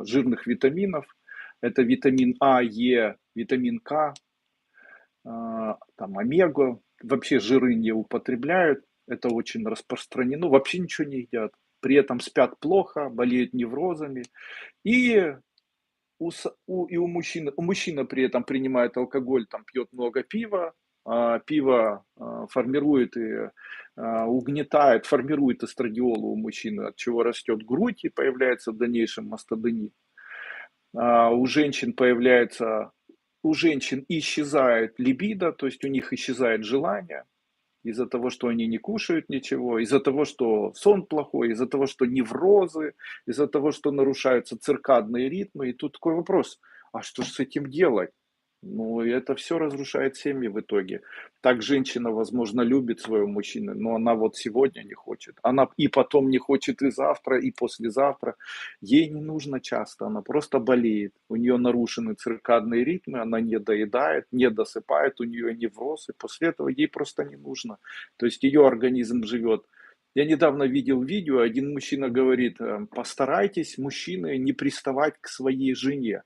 жирных витаминов. Это витамин А, Е, витамин К, там омега, вообще жиры не употребляют, это очень распространено, вообще ничего не едят, при этом спят плохо, болеют неврозами, и у мужчины при этом принимает алкоголь, там пьет много пива, пиво формирует и угнетает, формирует эстрадиол у мужчины, от чего растет грудь и появляется в дальнейшем мастодонит. У женщин появляется, у женщин исчезает либидо, то есть у них исчезает желание из-за того, что они не кушают ничего, из-за того, что сон плохой, из-за того, что неврозы, из-за того, что нарушаются циркадные ритмы. И тут такой вопрос, а что же с этим делать? Ну, и это все разрушает семьи в итоге. Так женщина, возможно, любит своего мужчину, но она вот сегодня не хочет. Она и потом не хочет и завтра, и послезавтра. Ей не нужно часто, она просто болеет. У нее нарушены циркадные ритмы, она не доедает, не досыпает, у нее невроз, и после этого ей просто не нужно. То есть ее организм живет. Я недавно видел видео, один мужчина говорит, постарайтесь, мужчины, не приставать к своей жене.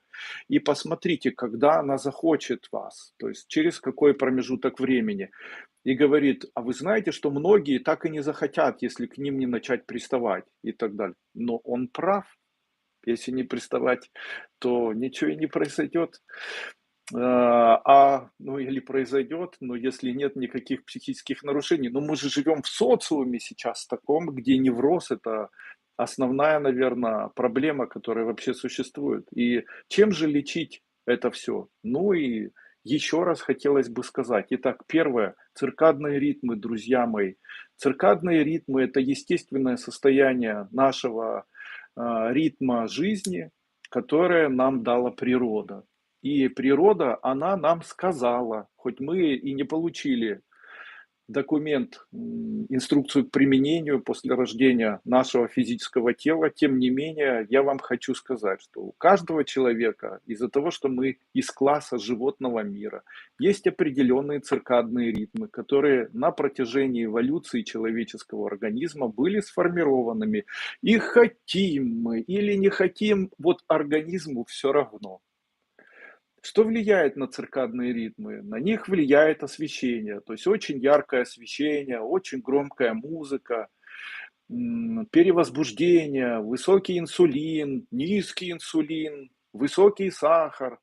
И посмотрите, когда она захочет вас, то есть через какой промежуток времени. И говорит, а вы знаете, что многие так и не захотят, если к ним не начать приставать и так далее. Но он прав. Если не приставать, то ничего и не произойдет. Ну или произойдет, но если нет никаких психических нарушений. Но мы же живем в социуме сейчас таком, где невроз это основная, наверное, проблема, которая вообще существует. И чем же лечить это все? Ну и еще раз хотелось бы сказать. Итак, первое, циркадные ритмы, друзья мои. Циркадные ритмы – это естественное состояние нашего ритма жизни, которое нам дала природа. И природа, она нам сказала, хоть мы и не получили документ, инструкцию к применению после рождения нашего физического тела. Тем не менее, я вам хочу сказать, что у каждого человека, из-за того, что мы из класса животного мира, есть определенные циркадные ритмы, которые на протяжении эволюции человеческого организма были сформированными. И хотим мы или не хотим, вот организму все равно. Что влияет на циркадные ритмы? На них влияет освещение, то есть очень яркое освещение, очень громкая музыка, перевозбуждение, высокий инсулин, низкий инсулин, высокий сахар.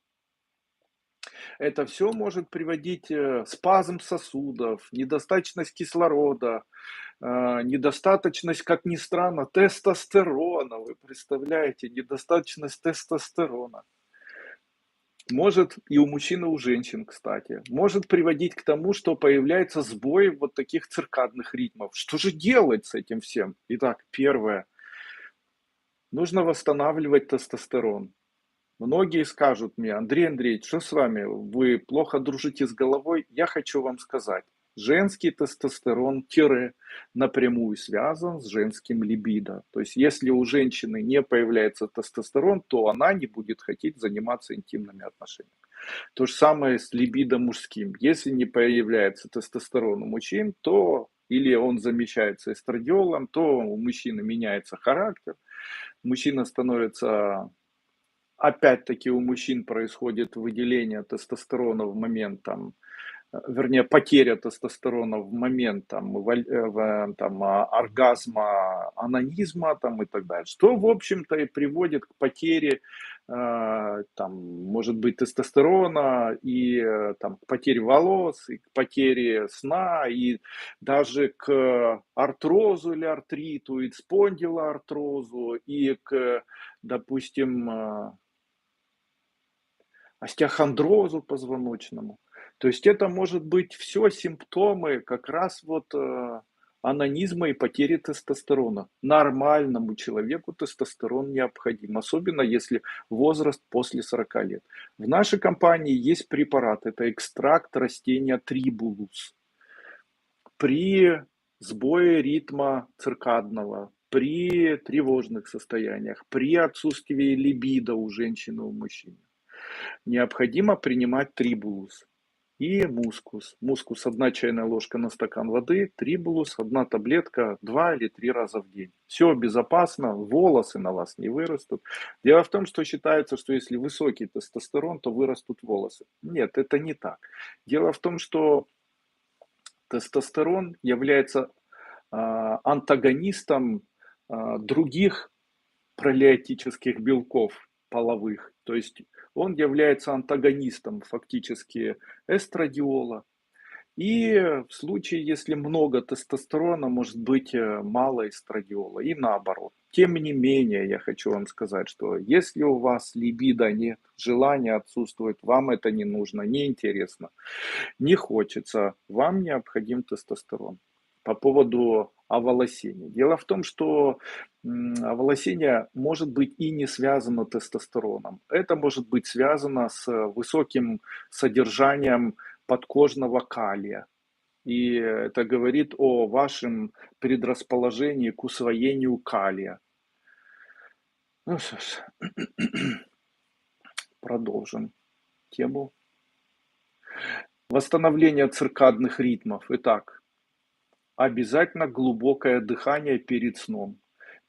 Это все может приводить спазм сосудов, недостаточность кислорода, недостаточность, как ни странно, тестостерона. Вы представляете, недостаточность тестостерона. Может и у мужчин, и у женщин, кстати. Может приводить к тому, что появляется сбой вот таких циркадных ритмов. Что же делать с этим всем? Итак, первое. Нужно восстанавливать тестостерон. Многие скажут мне: Андрей Андреевич, что с вами? Вы плохо дружите с головой? Я хочу вам сказать. Женский тестостерон напрямую связан с женским либидо. То есть, если у женщины не появляется тестостерон, то она не будет хотеть заниматься интимными отношениями. То же самое с либидо мужским. Если не появляется тестостерон у мужчин, то или он замещается эстрадиолом, то у мужчины меняется характер, мужчина становится. Опять-таки у мужчин происходит выделение тестостерона в момент вернее, потеря тестостерона в момент оргазма, анонизма и так далее. Что, в общем-то, и приводит к потере, может быть, тестостерона, и к потере волос, и к потере сна, и даже к артрозу или артриту, и к спондилоартрозу, и к, допустим, остеохондрозу позвоночному. То есть это может быть все симптомы как раз анонизма и потери тестостерона. Нормальному человеку тестостерон необходим, особенно если возраст после 40 лет. В нашей компании есть препарат, это экстракт растения трибулус. При сбое ритма циркадного, при тревожных состояниях, при отсутствии либидо у женщины и у мужчины необходимо принимать трибулус и мускус. Мускус 1 чайная ложка на стакан воды, трибулус 1 таблетка 2 или 3 раза в день. Все безопасно, волосы на вас не вырастут. Дело в том, что считается, что если высокий тестостерон, то вырастут волосы. Нет, это не так. Дело в том, что тестостерон является антагонистом других пролеотических белков половых. То есть он является антагонистом фактически эстрадиола. И в случае, если много тестостерона, может быть мало эстрадиола. И наоборот. Тем не менее, я хочу вам сказать, что если у вас либидо нет, желание отсутствует, вам это не нужно, не интересно, не хочется, вам необходим тестостерон. По поводу оволосения. Дело в том, что оволосение может быть и не связано с тестостероном. Это может быть связано с высоким содержанием подкожного калия. И это говорит о вашем предрасположении к усвоению калия. Ну что ж, продолжим тему. Восстановление циркадных ритмов. Итак, обязательно глубокое дыхание перед сном.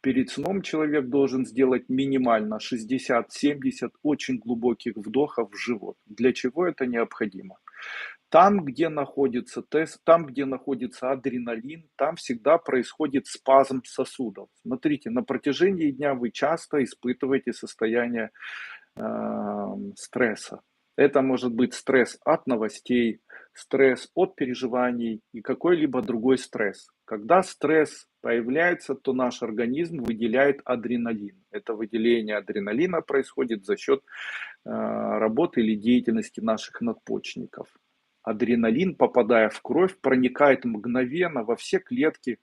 Перед сном человек должен сделать минимально 60-70 очень глубоких вдохов в живот. Для чего это необходимо? Там, где находится там, где находится адреналин, там всегда происходит спазм сосудов. Смотрите, на протяжении дня вы часто испытываете состояние стресса. Это может быть стресс от новостей, стресс от переживаний и какой-либо другой стресс. Когда стресс появляется, то наш организм выделяет адреналин. Это выделение адреналина происходит за счет работы или деятельности наших надпочечников. Адреналин, попадая в кровь, проникает мгновенно во все клетки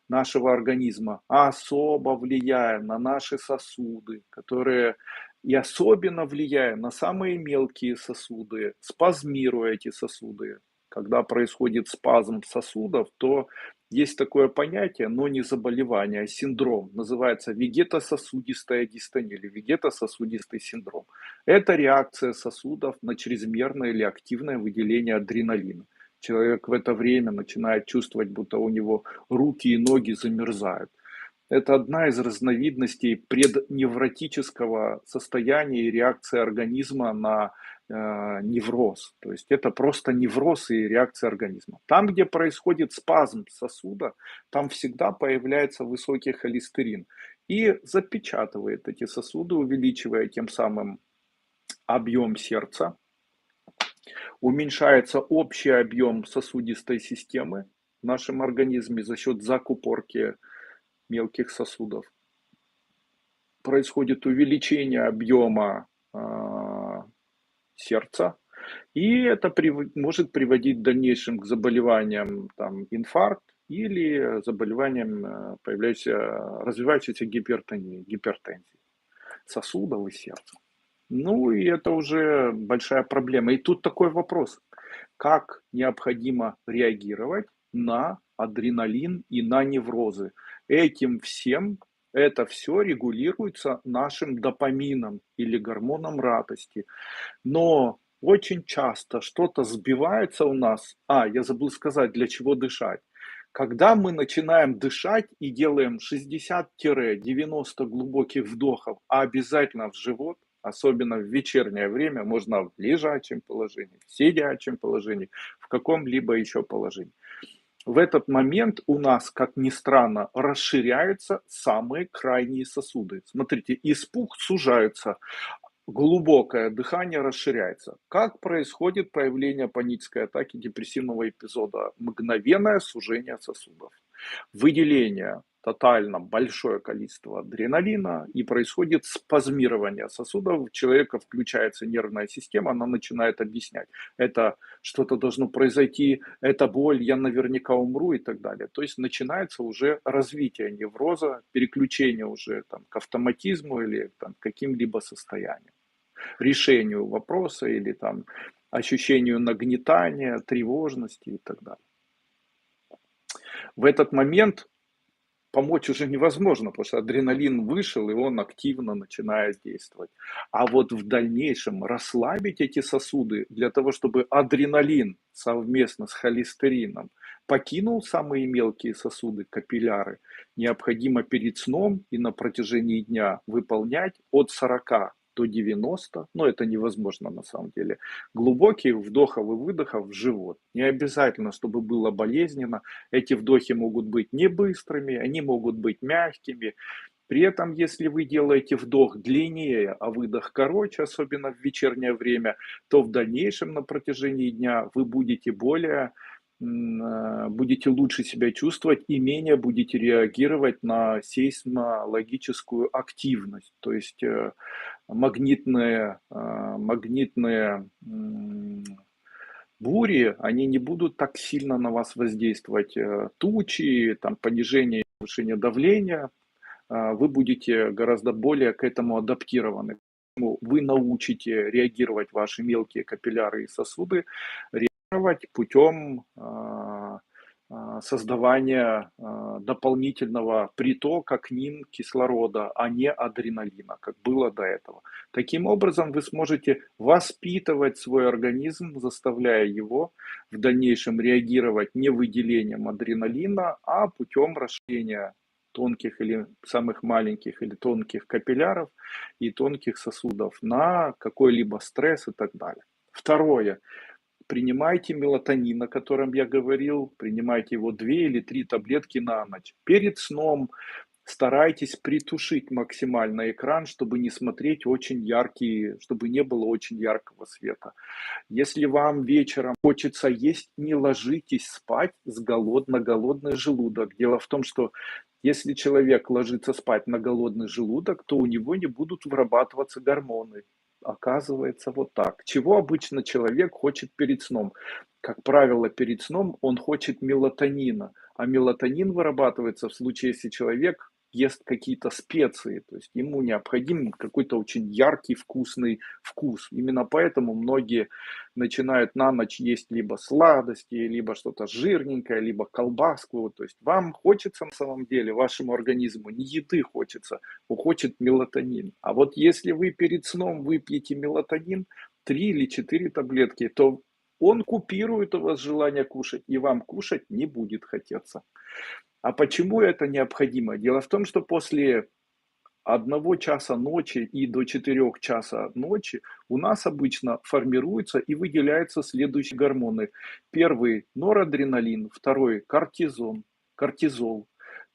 нашего организма, особо влияя на наши сосуды, которые и особенно влияя на самые мелкие сосуды, спазмируя эти сосуды, когда происходит спазм сосудов, то есть такое понятие, но не заболевание, а синдром. Называется вегетососудистая дистония или вегетососудистый синдром. Это реакция сосудов на чрезмерное или активное выделение адреналина. Человек в это время начинает чувствовать, будто у него руки и ноги замерзают. Это одна из разновидностей предневротического состояния и реакции организма на невроз. То есть это просто невроз и реакция организма. Там, где происходит спазм сосуда, там всегда появляется высокий холестерин и запечатывает эти сосуды, увеличивая тем самым объем сердца, уменьшается общий объем сосудистой системы в нашем организме за счет закупорки мелких сосудов. Происходит увеличение объема сердца, и это может приводить в дальнейшем к заболеваниям, там, инфаркт или заболеваниям, развивающейся гипертензии сосудов и сердца. Ну и это уже большая проблема. И тут такой вопрос, как необходимо реагировать на адреналин и на неврозы. Этим всем, это все регулируется нашим допамином или гормоном радости. Но очень часто что-то сбивается у нас. Я забыл сказать, для чего дышать. Когда мы начинаем дышать и делаем 60-90 глубоких вдохов, а обязательно в живот, особенно в вечернее время, можно в лежачем положении, в сидячем положении, в каком-либо еще положении. В этот момент у нас, как ни странно, расширяются самые крайние сосуды. Смотрите, из пух сужаются, глубокое дыхание расширяется. Как происходит появление панической атаки, депрессивного эпизода? Мгновенное сужение сосудов. Выделение тотально большое количество адреналина, и происходит спазмирование сосудов. У человека включается нервная система, она начинает объяснять, это что-то должно произойти, это боль, я наверняка умру и так далее. То есть начинается уже развитие невроза, переключение уже там, к автоматизму или там, к каким-либо состояниям, решению вопроса или там, ощущению нагнетания, тревожности и так далее. В этот момент помочь уже невозможно, потому что адреналин вышел, и он активно начинает действовать. А вот в дальнейшем расслабить эти сосуды для того, чтобы адреналин совместно с холестерином покинул самые мелкие сосуды, капилляры, необходимо перед сном и на протяжении дня выполнять от 40 до 90, но это невозможно на самом деле, глубоких вдохов и выдохов в живот. Не обязательно, чтобы было болезненно. Эти вдохи могут быть не быстрыми, они могут быть мягкими. При этом, если вы делаете вдох длиннее, а выдох короче, особенно в вечернее время, то в дальнейшем на протяжении дня вы будете будете лучше себя чувствовать и менее будете реагировать на сейсмологическую активность. То есть магнитные бури, они не будут так сильно на вас воздействовать. Тучи, там, понижение, повышение давления, вы будете гораздо более к этому адаптированы. Вы научите реагировать ваши мелкие капилляры и сосуды, реагировать путем создавания дополнительного притока к ним кислорода, а не адреналина, как было до этого. Таким образом, вы сможете воспитывать свой организм, заставляя его в дальнейшем реагировать не выделением адреналина, а путем расширения тонких или самых маленьких или тонких капилляров и тонких сосудов на какой-либо стресс и так далее. Второе. Принимайте мелатонин, о котором я говорил, принимайте его 2 или 3 таблетки на ночь. Перед сном старайтесь притушить максимально экран, чтобы не смотреть очень яркие, чтобы не было очень яркого света. Если вам вечером хочется есть, не ложитесь спать на голодный желудок. Дело в том, что если человек ложится спать на голодный желудок, то у него не будут вырабатываться гормоны. Оказывается, вот так. Чего обычно человек хочет перед сном? Как правило, перед сном он хочет мелатонина. А мелатонин вырабатывается в случае, если человек ест какие-то специи, то есть ему необходим какой-то очень яркий вкусный вкус. Именно поэтому многие начинают на ночь есть либо сладости, либо что-то жирненькое, либо колбаску. То есть вам хочется на самом деле, вашему организму не еды хочется, он хочет мелатонин. А вот если вы перед сном выпьете мелатонин, 3 или 4 таблетки, то он купирует у вас желание кушать, и вам кушать не будет хотеться. А почему это необходимо? Дело в том, что после 1 часа ночи и до 4 часа ночи у нас обычно формируются и выделяются следующие гормоны. Первый – норадреналин, второй – кортизол,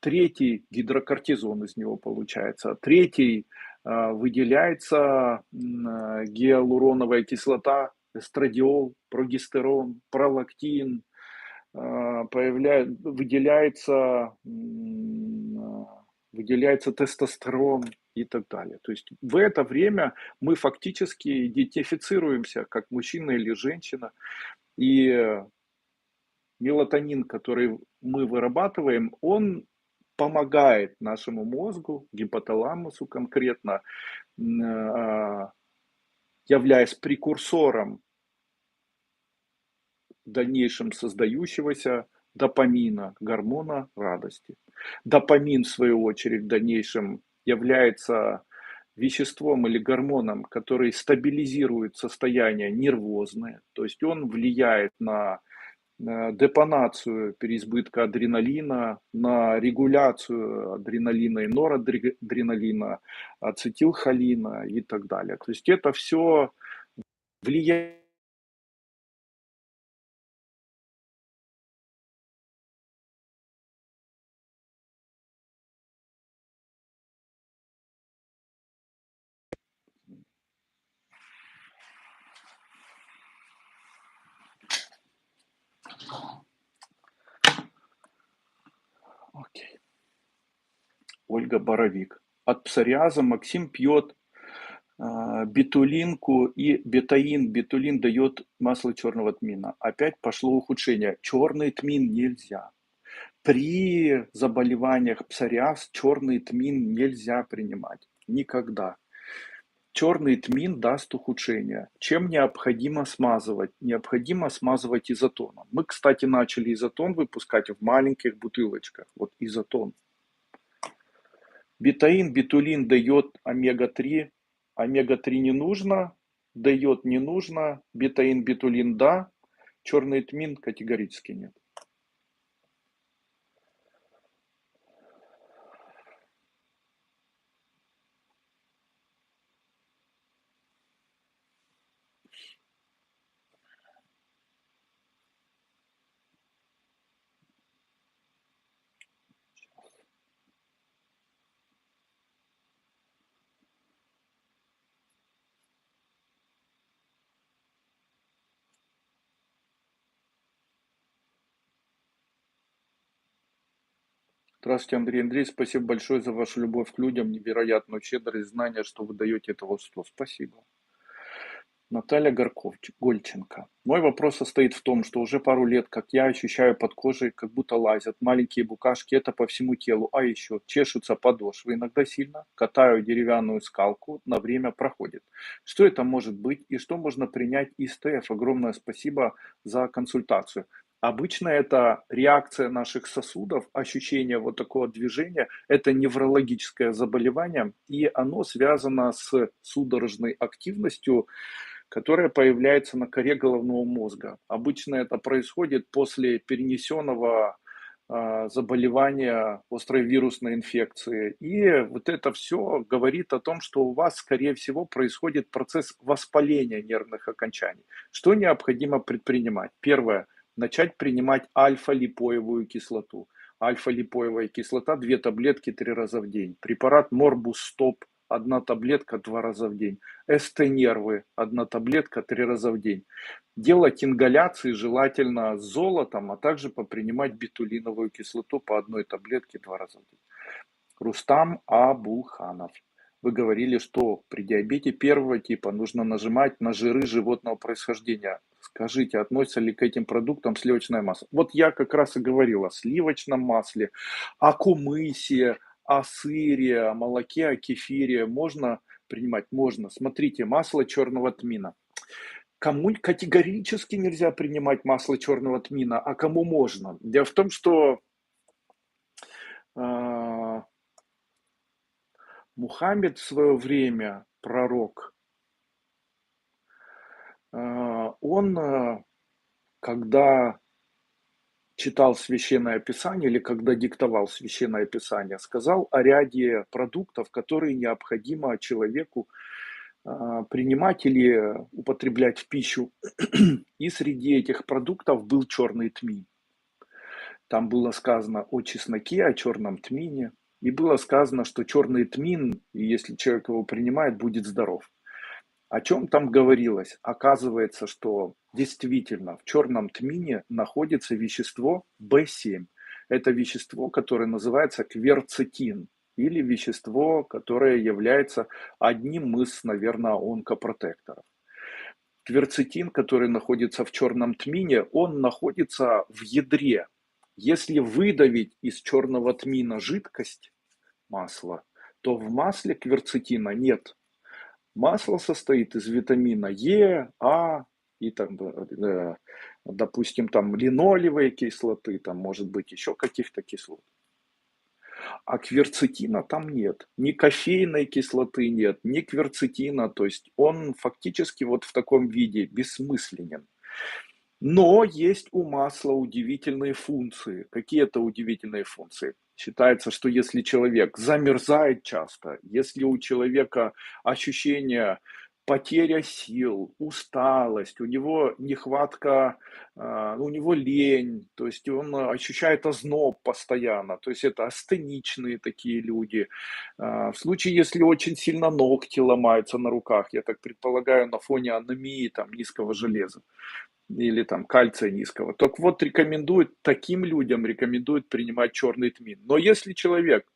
третий – гидрокортизон из него получается, третий выделяется гиалуроновая кислота, эстрадиол, прогестерон, пролактин, выделяется тестостерон и так далее. То есть в это время мы фактически идентифицируемся как мужчина или женщина, и мелатонин, который мы вырабатываем, он помогает нашему мозгу, гипоталамусу конкретно, являясь прекурсором в дальнейшем создающегося допамина, гормона радости. Допамин, в свою очередь, в дальнейшем является веществом или гормоном, который стабилизирует состояние нервозное, то есть он влияет на депонацию переизбытка адреналина, на регуляцию адреналина и норадреналина, ацетилхолина и так далее. То есть это все влияет. Окей. Ольга Боровик. От псориаза Максим пьет бетулинку и бетаин. Бетулин дает масло черного тмина. Опять пошло ухудшение. Черный тмин нельзя. При заболеваниях псориаз черный тмин нельзя принимать. Никогда. Черный тмин даст ухудшение. Чем необходимо смазывать? Необходимо смазывать изотоном. Мы, кстати, начали изотон выпускать в маленьких бутылочках. Вот изотон. Бетаин, бетулин дает омега-3. Омега-3 не нужно, дает не нужно. Бетаин, бетулин да. Черный тмин категорически нет. Здравствуйте, Андрей Андреевич. Спасибо большое за вашу любовь к людям, невероятную щедрость, знания, что вы даете этого 100. Спасибо. Наталья Гольченко. Мой вопрос состоит в том, что уже пару лет, как я ощущаю под кожей, как будто лазят маленькие букашки, это по всему телу, а еще чешутся подошвы иногда сильно, катаю деревянную скалку, на время проходит. Что это может быть и что можно принять из ТФ? Огромное спасибо за консультацию. Обычно это реакция наших сосудов, ощущение вот такого движения, это неврологическое заболевание, и оно связано с судорожной активностью, которая появляется на коре головного мозга. Обычно это происходит после перенесенного заболевания острой вирусной инфекции. И вот это все говорит о том, что у вас, скорее всего, происходит процесс воспаления нервных окончаний. Что необходимо предпринимать? Первое. Начать принимать альфа-липоевую кислоту. Альфа-липоевая кислота 2 таблетки 3 раза в день. Препарат Морбус Стоп 1 таблетка 2 раза в день. СТ-нервы 1 таблетка 3 раза в день. Делать ингаляции желательно с золотом, а также попринимать бетулиновую кислоту по 1 таблетке 2 раза в день. Рустам Абулханов. Вы говорили, что при диабете первого типа нужно нажимать на жиры животного происхождения. Скажите, относится ли к этим продуктам сливочное масло? Вот я как раз и говорил о сливочном масле, о кумысе, о сыре, о молоке, о кефире можно принимать? Можно. Смотрите, масло черного тмина. Кому категорически нельзя принимать масло черного тмина, а кому можно? Дело в том, что а, Мухаммед в свое время, пророк, он, когда читал Священное Писание или когда диктовал Священное Писание, сказал о ряде продуктов, которые необходимо человеку принимать или употреблять в пищу. И среди этих продуктов был черный тмин. Там было сказано о чесноке, о черном тмине. И было сказано, что черный тмин, если человек его принимает, будет здоров. О чем там говорилось? Оказывается, что действительно в черном тмине находится вещество В7. Это вещество, которое называется кверцетин, или вещество, которое является одним из, наверное, онкопротекторов. Кверцетин, который находится в черном тмине, он находится в ядре. Если выдавить из черного тмина жидкость, масло, то в масле кверцетина нет. Масло состоит из витамина Е, А и там, допустим, там линолевой кислоты, там может быть еще каких-то кислот. А кверцетина там нет. Ни кофейной кислоты нет, ни кверцетина. То есть он фактически вот в таком виде бессмысленен. Но есть у масла удивительные функции. Какие это удивительные функции? Считается, что если человек замерзает часто, если у человека ощущение потеря сил, усталость, у него нехватка, у него лень, то есть он ощущает озноб постоянно, то есть это астеничные такие люди. В случае, если очень сильно ногти ломаются на руках, я так предполагаю, на фоне анемии, там, низкого железа, или там кальция низкого. Так вот, таким людям рекомендуют принимать черный тмин. Но если человек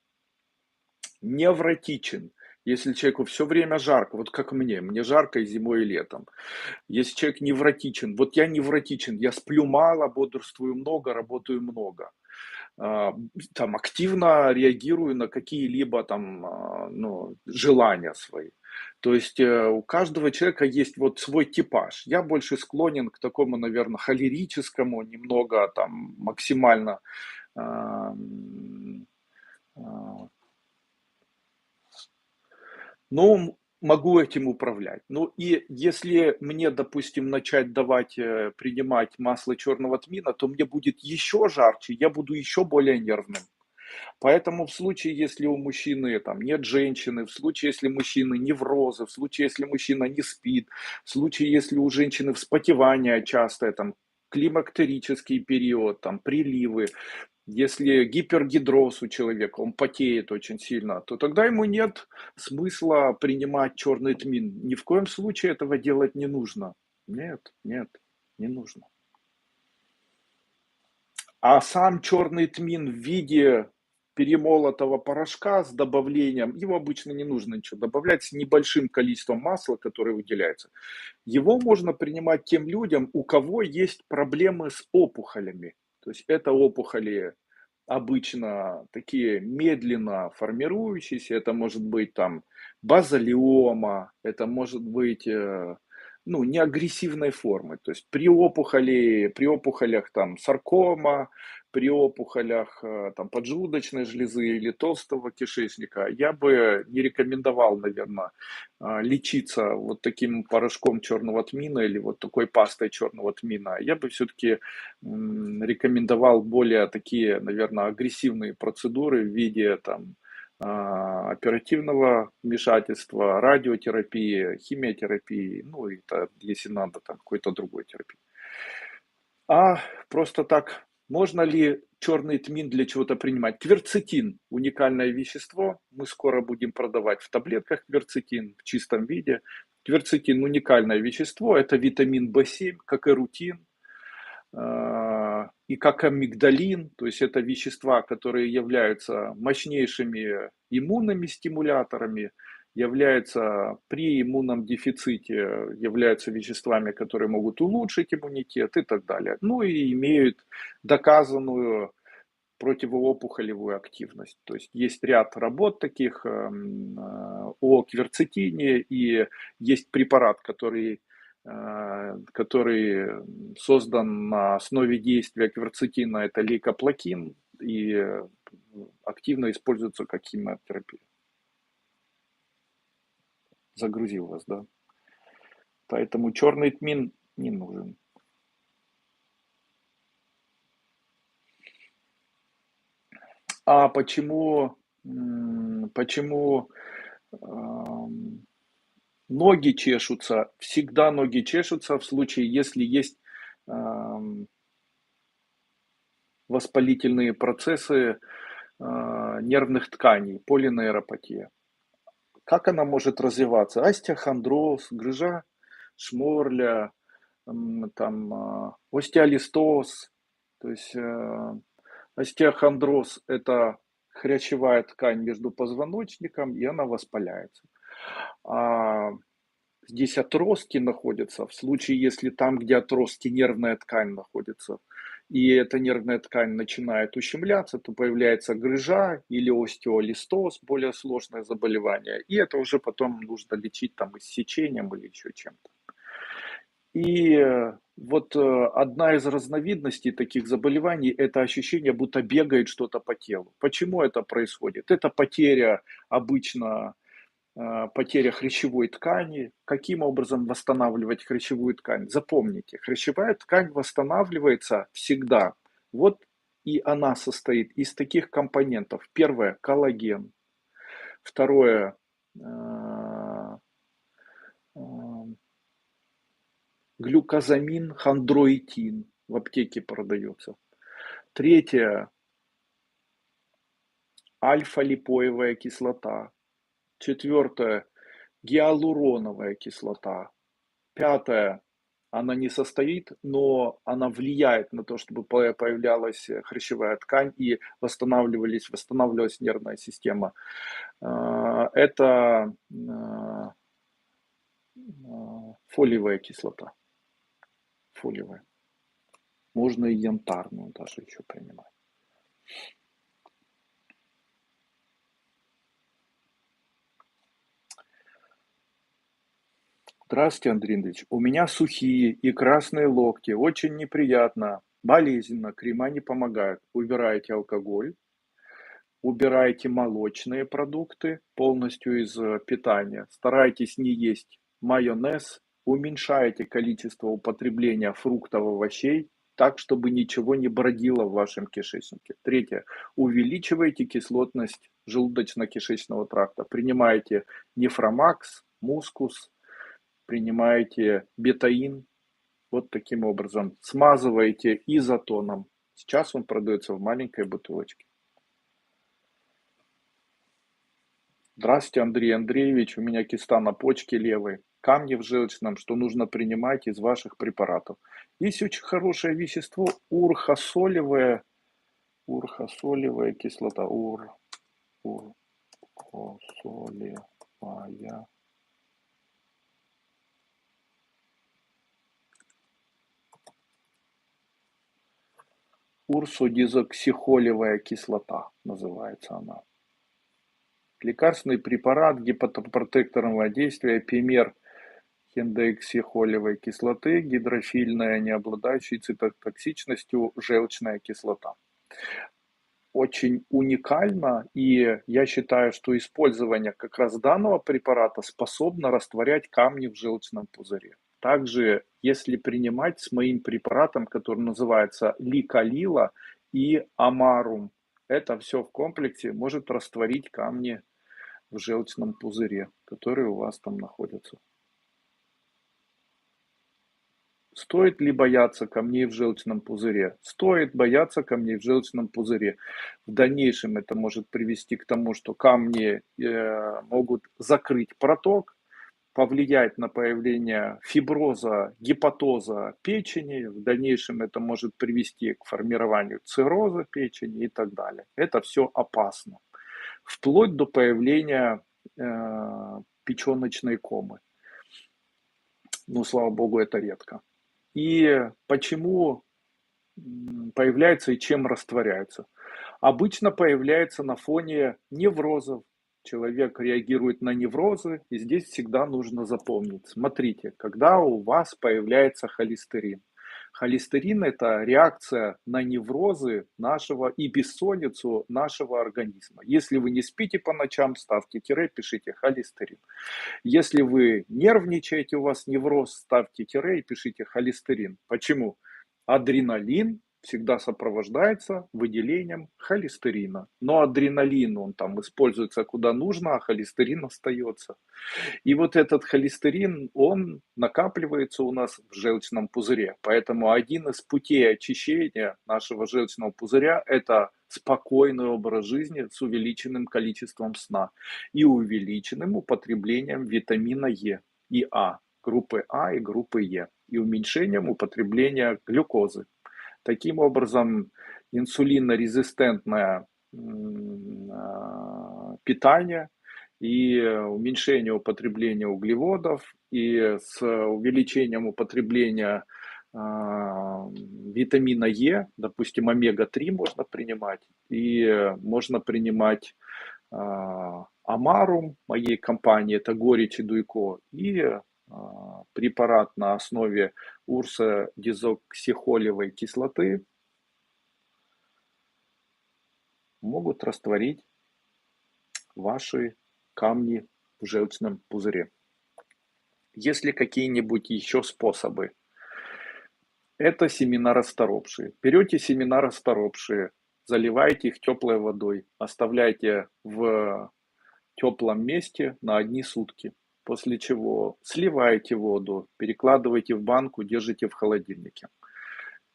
невротичен, если человеку все время жарко, вот как мне жарко и зимой, и летом. Если человек невротичен, вот я невротичен, я сплю мало, бодрствую много, работаю много. а, Там активно реагирую на какие-либо там ну, желания свои. То есть у каждого человека есть вот свой типаж. Я больше склонен к такому, наверное, холерическому, немного там максимально а, а, но могу этим управлять. Ну и если мне, допустим, начать давать принимать масло черного тмина, то мне будет еще жарче, я буду еще более нервным. Поэтому в случае, если у мужчины там нет женщины, в случае, если мужчины неврозы, в случае, если мужчина не спит, в случае, если у женщины вспотевание частое, там, климактерический период, там, приливы, если гипергидроз у человека, он потеет очень сильно, то тогда ему нет смысла принимать черный тмин. Ни в коем случае этого делать не нужно. Нет, нет, не нужно. А сам черный тмин в виде перемолотого порошка с добавлением, его обычно не нужно ничего добавлять, с небольшим количеством масла, которое выделяется. Его можно принимать тем людям, у кого есть проблемы с опухолями. То есть это опухоли обычно такие медленно формирующиеся, это может быть там базалиома, это может быть ну, не агрессивной формы. То есть при опухолях там саркома, при опухолях там поджелудочной железы или толстого кишечника я бы не рекомендовал, наверное, лечиться вот таким порошком черного тмина или вот такой пастой черного тмина. Я бы все-таки рекомендовал более такие, наверное, агрессивные процедуры в виде там оперативного вмешательства, радиотерапии, химиотерапии, ну и если надо, там какой-то другой терапии. А просто так, можно ли черный тмин для чего-то принимать? Кверцетин– уникальное вещество. Мы скоро будем продавать в таблетках кверцетин в чистом виде. Кверцетин– уникальное вещество. Это витамин В7, как и рутин, и как амигдалин. То есть это вещества, которые являются мощнейшими иммунными стимуляторами, являются при иммунном дефиците, являются веществами, которые могут улучшить иммунитет и так далее. Ну и имеют доказанную противоопухолевую активность. То есть есть ряд работ таких о кверцетине, и есть препарат, который создан на основе действия кверцетина, это лейкоплакин, и активно используется как химиотерапия. Загрузил вас, да? Поэтому черный тмин не нужен. А почему ноги чешутся? Всегда ноги чешутся в случае, если есть воспалительные процессы нервных тканей, полинейропатия. Как она может развиваться? Остеохондроз, грыжа Шморля, остеолистоз. То есть остеохондроз – это хрящевая ткань между позвоночником, и она воспаляется. А здесь отростки находятся, в случае, если там, где отростки, нервная ткань находится, и эта нервная ткань начинает ущемляться, то появляется грыжа или остеолистоз, более сложное заболевание, и это уже потом нужно лечить там иссечением или еще чем-то. И вот одна из разновидностей таких заболеваний – это ощущение, будто бегает что-то по телу. Почему это происходит? Это потеря обычно потеря хрящевой ткани. Каким образом восстанавливать хрящевую ткань? Запомните, хрящевая ткань восстанавливается всегда. Вот и она состоит из таких компонентов. Первое – коллаген. Второе глюкозамин, хондроитин в аптеке продается. Третье – альфа-липоевая кислота. Четвертое – гиалуроновая кислота. Пятое – она не состоит, но она влияет на то, чтобы появлялась хрящевая ткань и восстанавливалась нервная система. Это фолиевая кислота. Фолиевая. Можно и янтарную даже еще принимать. Здравствуйте, Андрей Андреевич. У меня сухие и красные локти. Очень неприятно. Болезненно. Крема не помогают. Убирайте алкоголь. Убирайте молочные продукты полностью из питания. Старайтесь не есть майонез. Уменьшайте количество употребления фруктов, овощей, так, чтобы ничего не бродило в вашем кишечнике. Третье. Увеличивайте кислотность желудочно-кишечного тракта. Принимайте нефромакс, мускус, принимаете бетаин. Вот таким образом. Смазываете изотоном. Сейчас он продается в маленькой бутылочке. Здравствуйте, Андрей Андреевич. У меня киста на почке левой. Камни в желчном, что нужно принимать из ваших препаратов. Есть очень хорошее вещество урхосолевая кислота. Урхосолевая. Урсодизоксихолевая кислота называется она. Лекарственный препарат гепатопротекторного действия Пимер хинdeоксихолевой кислоты, гидрофильная, не обладающая цитотоксичностью желчная кислота. Очень уникально, и я считаю, что использование как раз данного препарата способно растворять камни в желчном пузыре. Также, если принимать с моим препаратом, который называется Ликалила и Амарум, это все в комплексе может растворить камни в желчном пузыре, которые у вас там находятся. Стоит ли бояться камней в желчном пузыре? Стоит бояться камней в желчном пузыре. В дальнейшем это может привести к тому, что камни могут закрыть проток, повлиять на появление фиброза, гепатоза печени. В дальнейшем это может привести к формированию цирроза печени и так далее. Это все опасно. Вплоть до появления печеночной комы. Ну, слава богу, это редко. И почему появляется и чем растворяется? Обычно появляется на фоне неврозов. Человек реагирует на неврозы, и здесь всегда нужно запомнить. Смотрите, когда у вас появляется холестерин. Холестерин – это реакция на неврозы нашего и бессонницу нашего организма. Если вы не спите по ночам, ставьте тире, пишите холестерин. Если вы нервничаете, у вас невроз, ставьте тире и пишите холестерин. Почему? Адреналин всегда сопровождается выделением холестерина. Но адреналин, он там используется куда нужно, а холестерин остается. И вот этот холестерин, он накапливается у нас в желчном пузыре. Поэтому один из путей очищения нашего желчного пузыря – это спокойный образ жизни с увеличенным количеством сна и увеличенным употреблением витамина Е и А, группы А и группы Е, и уменьшением употребления глюкозы. Таким образом, инсулинорезистентное питание и уменьшение употребления углеводов, и с увеличением употребления витамина Е, допустим, омега-3 можно принимать, и можно принимать Амарум моей компании, это горечь и дуйко, и препарат на основе урсодизоксихолевой кислоты могут растворить ваши камни в желчном пузыре. Есть ли какие-нибудь еще способы? Это семена расторопшие. Берете семена расторопшие, заливаете их теплой водой, оставляйте в теплом месте на одни сутки. После чего сливаете воду, перекладываете в банку, держите в холодильнике.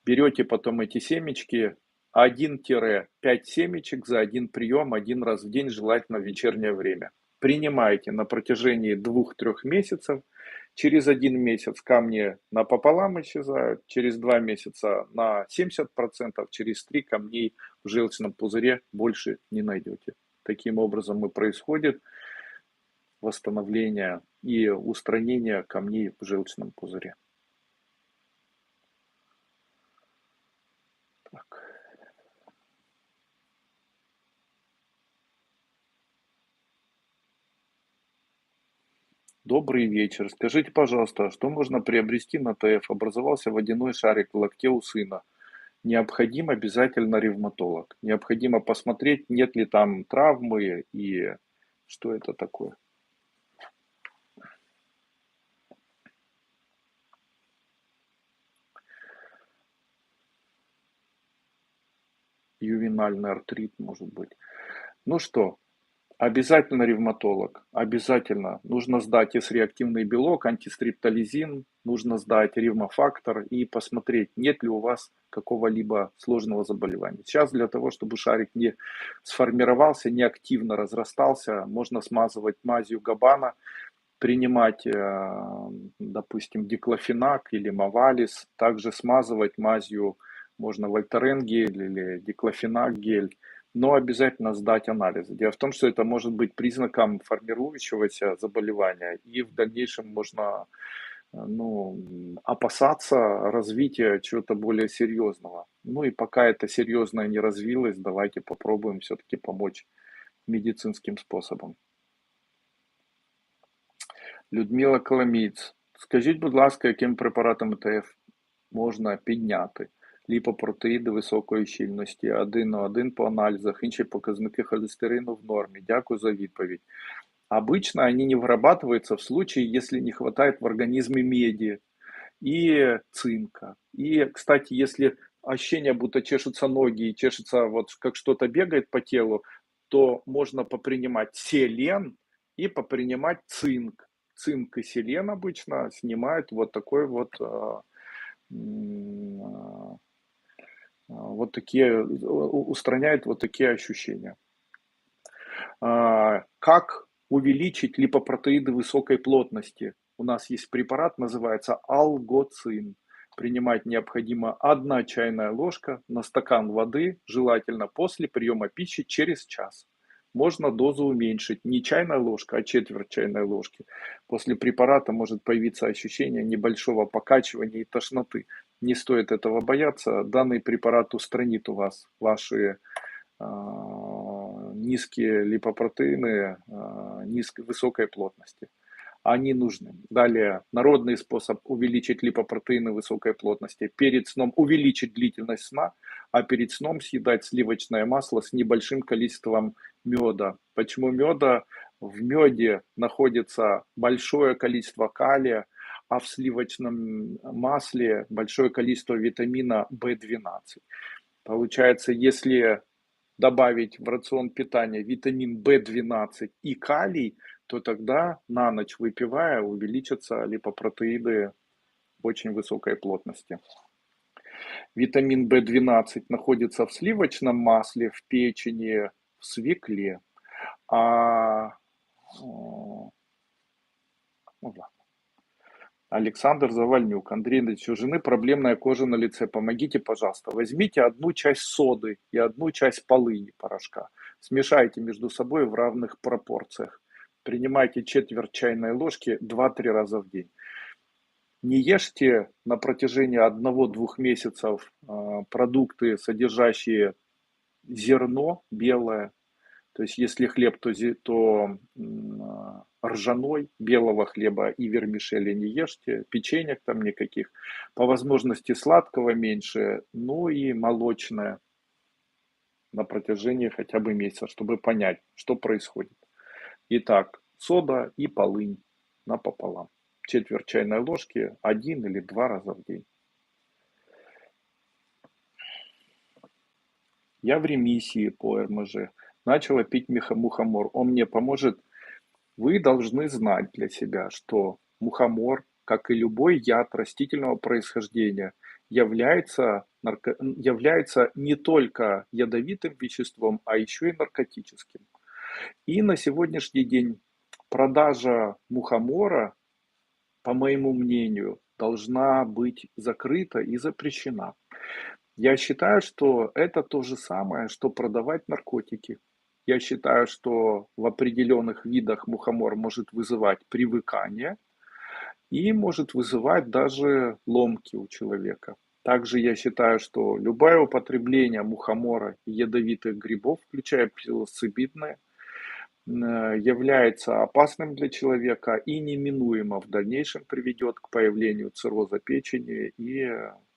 Берете потом эти семечки, 1-5 семечек за один прием, один раз в день, желательно в вечернее время. Принимайте на протяжении 2-3 месяцев. Через 1 месяц камни напополам исчезают, через 2 месяца на 70%, через 3 камней в желчном пузыре больше не найдете. Таким образом и происходит восстановление и устранение камней в желчном пузыре. Так. Добрый вечер. Скажите, пожалуйста, что можно приобрести на ТФ? Образовался водяной шарик в локте у сына. Необходим обязательно ревматолог. Необходимо посмотреть, нет ли там травмы и что это такое. Ювенальный артрит, может быть. Ну что, обязательно ревматолог, обязательно. Нужно сдать С-реактивный белок, антистриптолизин, нужно сдать ревмофактор и посмотреть, нет ли у вас какого-либо сложного заболевания. Сейчас для того, чтобы шарик не сформировался, не активно разрастался, можно смазывать мазью Габбана, принимать, допустим, диклофенак или Мавалис, также смазывать мазью можно Вольтарен гель или диклофенак гель, но обязательно сдать анализы. Дело в том, что это может быть признаком формирующегося заболевания, и в дальнейшем можно опасаться развития чего-то более серьезного. Ну и пока это серьезное не развилось, давайте попробуем все-таки помочь медицинским способом. Людмила Коломієць. Скажіть, будь ласка, яким препаратом ТФ можна підняти ліпопротеїди високої щільності, 1,1 по аналізах, інші показники холестерину в нормі. Дякую за відповідь. Обычно они не вырабатываются в случае, если не хватает в организме меди и цинка. И, кстати, если ощущение, будто чешутся ноги и чешется, вот как что-то бегает по телу, то можно попринимать селен и попринимать цинк. Цинк и селен обычно снимают вот такой вот такие, устраняют вот такие ощущения. Как увеличить липопротеиды высокой плотности? У нас есть препарат, называется алгоцин. Принимать необходимо 1 чайная ложка на стакан воды, желательно после приема пищи через час. Можно дозу уменьшить, не чайная ложка, а четверть чайной ложки. После препарата может появиться ощущение небольшого покачивания и тошноты. Не стоит этого бояться, данный препарат устранит у вас ваши низкие липопротеины высокой плотности. Они нужны. Далее, народный способ увеличить липопротеины высокой плотности. Перед сном увеличить длительность сна, а перед сном съедать сливочное масло с небольшим количеством меда. Почему меда? В меде находится большое количество калия, а в сливочном масле большое количество витамина В12. Получается, если добавить в рацион питания витамин В12 и калий, то тогда на ночь выпивая увеличатся липопротеиды очень высокой плотности. Витамин В12 находится в сливочном масле, в печени, в свекле. Ну ладно. Александр Завальнюк. Андрей Андреевич, у жены проблемная кожа на лице. Помогите, пожалуйста. Возьмите одну часть соды и одну часть полыни порошка. Смешайте между собой в равных пропорциях. Принимайте четверть чайной ложки 2-3 раза в день. Не ешьте на протяжении 1-2 месяцев продукты, содержащие зерно белое. То есть, если хлеб, то ржаной, белого хлеба и вермишели не ешьте, печенек там никаких. По возможности сладкого меньше, ну и молочное на протяжении хотя бы месяца, чтобы понять, что происходит. Итак, сода и полынь напополам. Четверть чайной ложки 1 или 2 раза в день. Я в ремиссии по РМЖ. Начала пить мухомор. Он мне поможет. Вы должны знать для себя, что мухомор, как и любой яд растительного происхождения, является не только ядовитым веществом, а еще и наркотическим. И на сегодняшний день продажа мухомора, по моему мнению, должна быть закрыта и запрещена. Я считаю, что это то же самое, что продавать наркотики. Я считаю, что в определенных видах мухомор может вызывать привыкание и может вызывать даже ломки у человека. Также я считаю, что любое употребление мухомора и ядовитых грибов, включая псилоцибидные, является опасным для человека и неминуемо в дальнейшем приведет к появлению цирроза печени и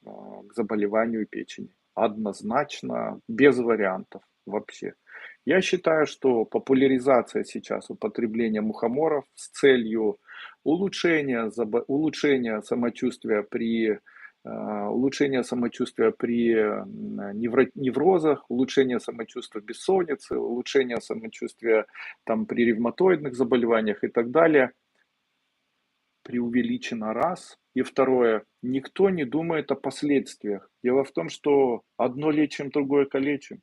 к заболеванию печени. Однозначно, без вариантов вообще. Я считаю, что популяризация сейчас употребления мухоморов с целью улучшения самочувствия при неврозах, улучшение самочувствия бессонницы, улучшение самочувствия там, при ревматоидных заболеваниях и так далее, преувеличено раз. И второе, никто не думает о последствиях. Дело в том, что одно лечим, другое калечим.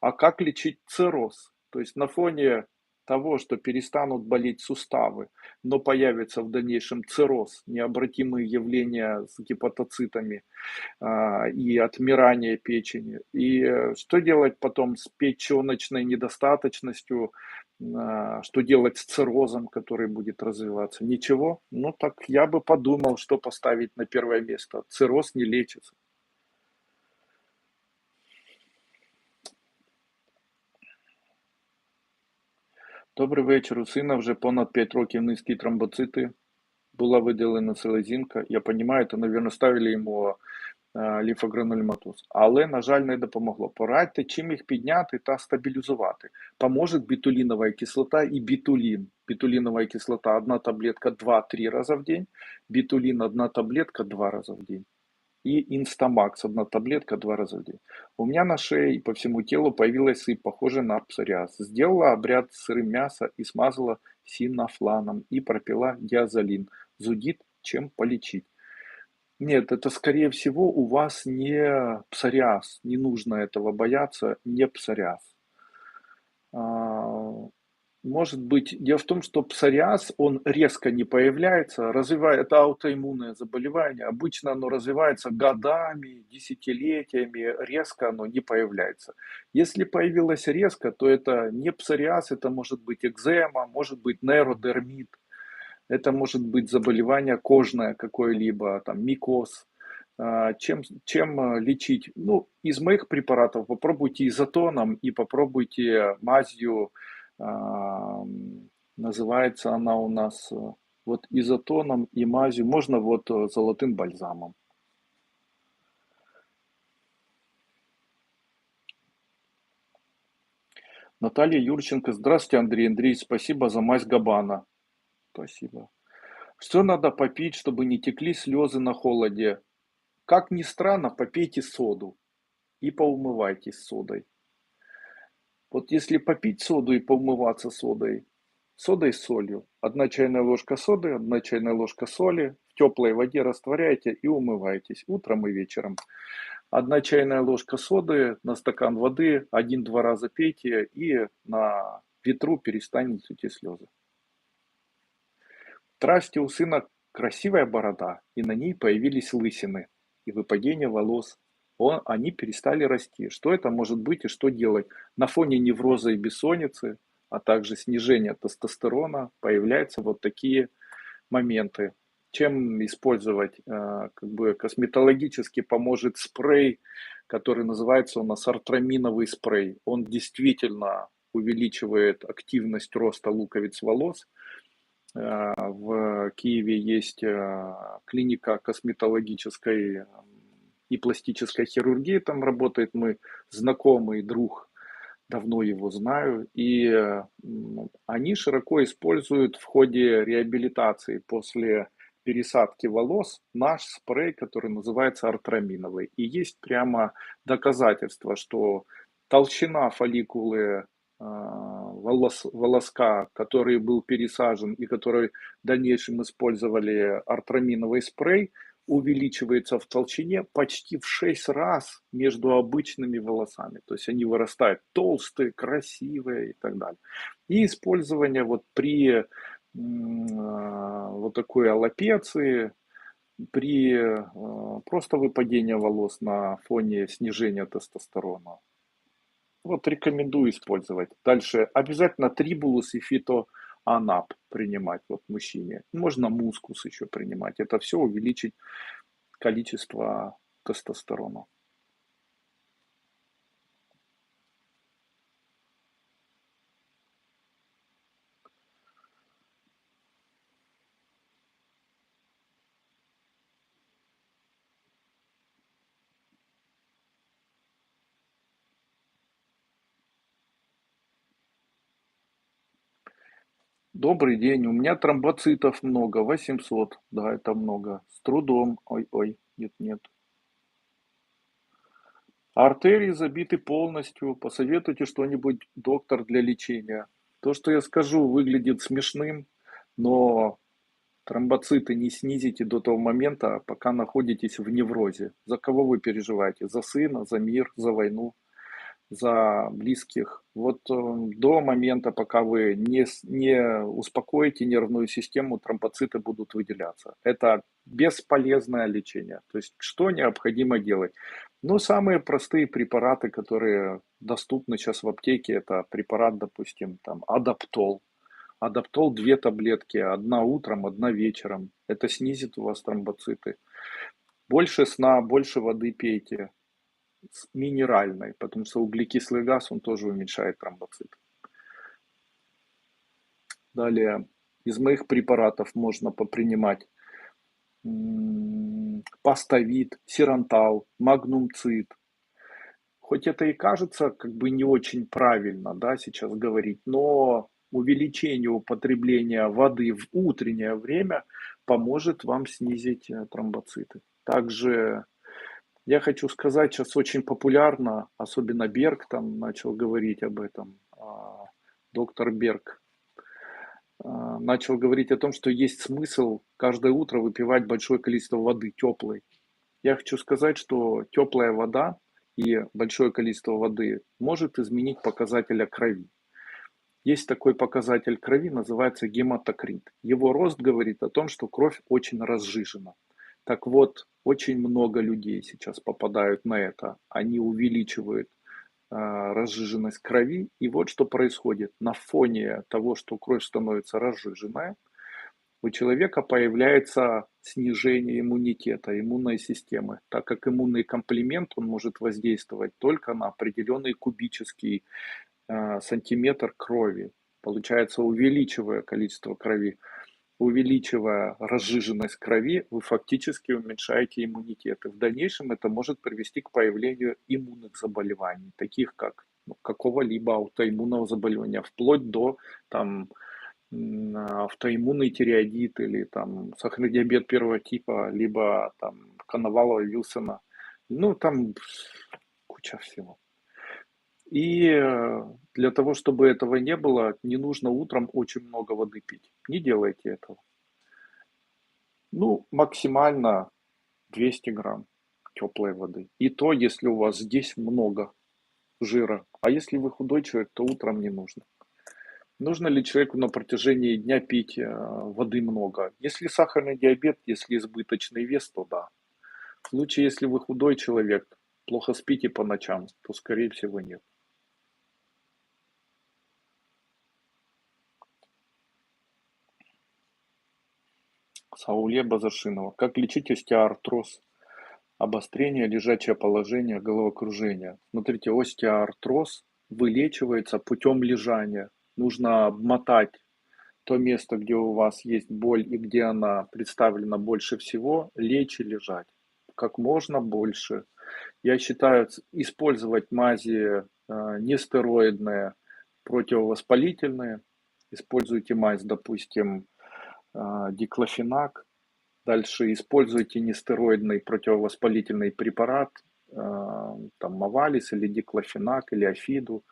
А как лечить цирроз? То есть на фоне того, что перестанут болеть суставы, но появится в дальнейшем цирроз, необратимые явления с гепатоцитами и отмирание печени. И что делать потом с печеночной недостаточностью, что делать с циррозом, который будет развиваться? Ничего. Ну так я бы подумал, что поставить на первое место. Цирроз не лечится. Добрий вечір. У сина вже понад 5 років низькі тромбоцити. Була виділена селезінка. Я розумію, то, мабуть, ставили йому лімфогранульоматоз. Але, на жаль, не допомогло. Порадьте, чим їх підняти та стабілізувати. Поможе бітулінова кислота і бітулін. Бітулінова кислота 1 таблетка 2-3 рази в день. Бітулін 1 таблетка 2 рази в день. И Инстамакс, 1 таблетка 2 раза в день. У меня на шее и по всему телу появилась сыпь, похожая на псориаз. Сделала обряд с сырым мяса и смазала синафланом и пропила диазолин. Зудит, чем полечить. Нет, это скорее всего у вас не псориаз. Не нужно этого бояться, не псориаз. Может быть, дело в том, что псориаз, он резко не появляется, это аутоиммунное заболевание, обычно оно развивается годами, десятилетиями, резко оно не появляется. Если появилось резко, то это не псориаз, это может быть экзема, может быть нейродермит, это может быть заболевание кожное какое-либо, там микоз. чем лечить? Ну, из моих препаратов попробуйте изотоном и попробуйте мазью, называется она у нас вот изотоном и мазью, можно вот золотым бальзамом. Наталья Юрченко, здравствуйте, Андрей Андреевич, спасибо за мазь Габана. Спасибо. Что надо попить, чтобы не текли слезы на холоде? Как ни странно, попейте соду и поумывайтесь содой. Вот если попить соду и поумываться содой, содой с солью, 1 чайная ложка соды, 1 чайная ложка соли, в теплой воде растворяете и умываетесь утром и вечером. 1 чайная ложка соды на стакан воды, 1-2 раза пейте и на ветру перестанут идти слезы. Здрасте, у сына красивая борода, и на ней появились лысины и выпадение волос. Они перестали расти. Что это может быть и что делать? На фоне невроза и бессонницы, а также снижения тестостерона появляются вот такие моменты. Чем использовать? Как бы косметологически поможет спрей, который называется у нас артраминовый спрей. Он действительно увеличивает активность роста луковиц волос. В Киеве есть клиника косметологической и пластической хирургии, там работает мой знакомый друг, давно его знаю, и они широко используют в ходе реабилитации после пересадки волос наш спрей, который называется артраминовый. И есть прямо доказательство, что толщина фолликулы волоска, который был пересажен и который в дальнейшем использовали артраминовый спрей, увеличивается в толщине почти в 6 раз между обычными волосами. То есть они вырастают толстые, красивые и так далее. И использование вот при вот такой аллопеции, при просто выпадении волос на фоне снижения тестостерона. Вот рекомендую использовать. Дальше обязательно трибулус и фитоанап принимать вот мужчине. Можно мускус еще принимать. Это все увеличить количество тестостерона. Добрый день, у меня тромбоцитов много, 800, да, это много, с трудом, ой, нет. Артерии забиты полностью, посоветуйте что-нибудь, доктор, для лечения. То, что я скажу, выглядит смешным, но тромбоциты не снизите до того момента, пока находитесь в неврозе. За кого вы переживаете? За сына, за мир, за войну, за близких. Вот до момента, пока вы не успокоите нервную систему, тромбоциты будут выделяться. Это бесполезное лечение. То есть, что необходимо делать? Ну, самые простые препараты, которые доступны сейчас в аптеке, это препарат, допустим, там, Адаптол. Адаптол 2 таблетки, одна утром, одна вечером. Это снизит у вас тромбоциты. Больше сна, больше воды пейте с минеральной, потому что углекислый газ, он тоже уменьшает тромбоциты. Далее, из моих препаратов можно попринимать паставит, сирантал, магнумцит. Хоть это и кажется как бы не очень правильно, да, сейчас говорить, но увеличение употребления воды в утреннее время поможет вам снизить тромбоциты. Также я хочу сказать, сейчас очень популярно, особенно Берг там начал говорить об этом, доктор Берг начал говорить о том, что есть смысл каждое утро выпивать большое количество воды теплой. Я хочу сказать, что теплая вода и большое количество воды может изменить показателя крови. Есть такой показатель крови, называется гематокрит. Его рост говорит о том, что кровь очень разжижена. Так вот, очень много людей сейчас попадают на это. Они увеличивают разжиженность крови. И вот что происходит. На фоне того, что кровь становится разжиженная, у человека появляется снижение иммунитета, иммунной системы, так как иммунный комплимент, он может воздействовать только на определенный кубический сантиметр крови. Получается, увеличивая количество крови, увеличивая разжиженность крови, вы фактически уменьшаете иммунитет. И в дальнейшем это может привести к появлению иммунных заболеваний, таких как какого-либо аутоиммунного заболевания, вплоть до там, автоиммунный тиреоидит или там сахарный диабет первого типа, либо там Коновалова-Вилсона. Ну, там куча всего. И для того, чтобы этого не было, не нужно утром очень много воды пить. Не делайте этого. Ну, максимально 200 грамм теплой воды. И то, если у вас здесь много жира. А если вы худой человек, то утром не нужно. Нужно ли человеку на протяжении дня пить воды много? Если сахарный диабет, если избыточный вес, то да. В случае, если вы худой человек, плохо спите по ночам, то скорее всего нет. Сауле Базаршинова. Как лечить остеоартроз? Обострение, лежачее положение, головокружение. Смотрите, остеоартроз вылечивается путем лежания. Нужно обмотать то место, где у вас есть боль и где она представлена больше всего, лечь и лежать. Как можно больше. Я считаю, использовать мази нестероидные, противовоспалительные. Используйте мазь, допустим, диклофенак. Дальше используйте нестероидный противовоспалительный препарат, там Мавалис или диклофенак или Афиду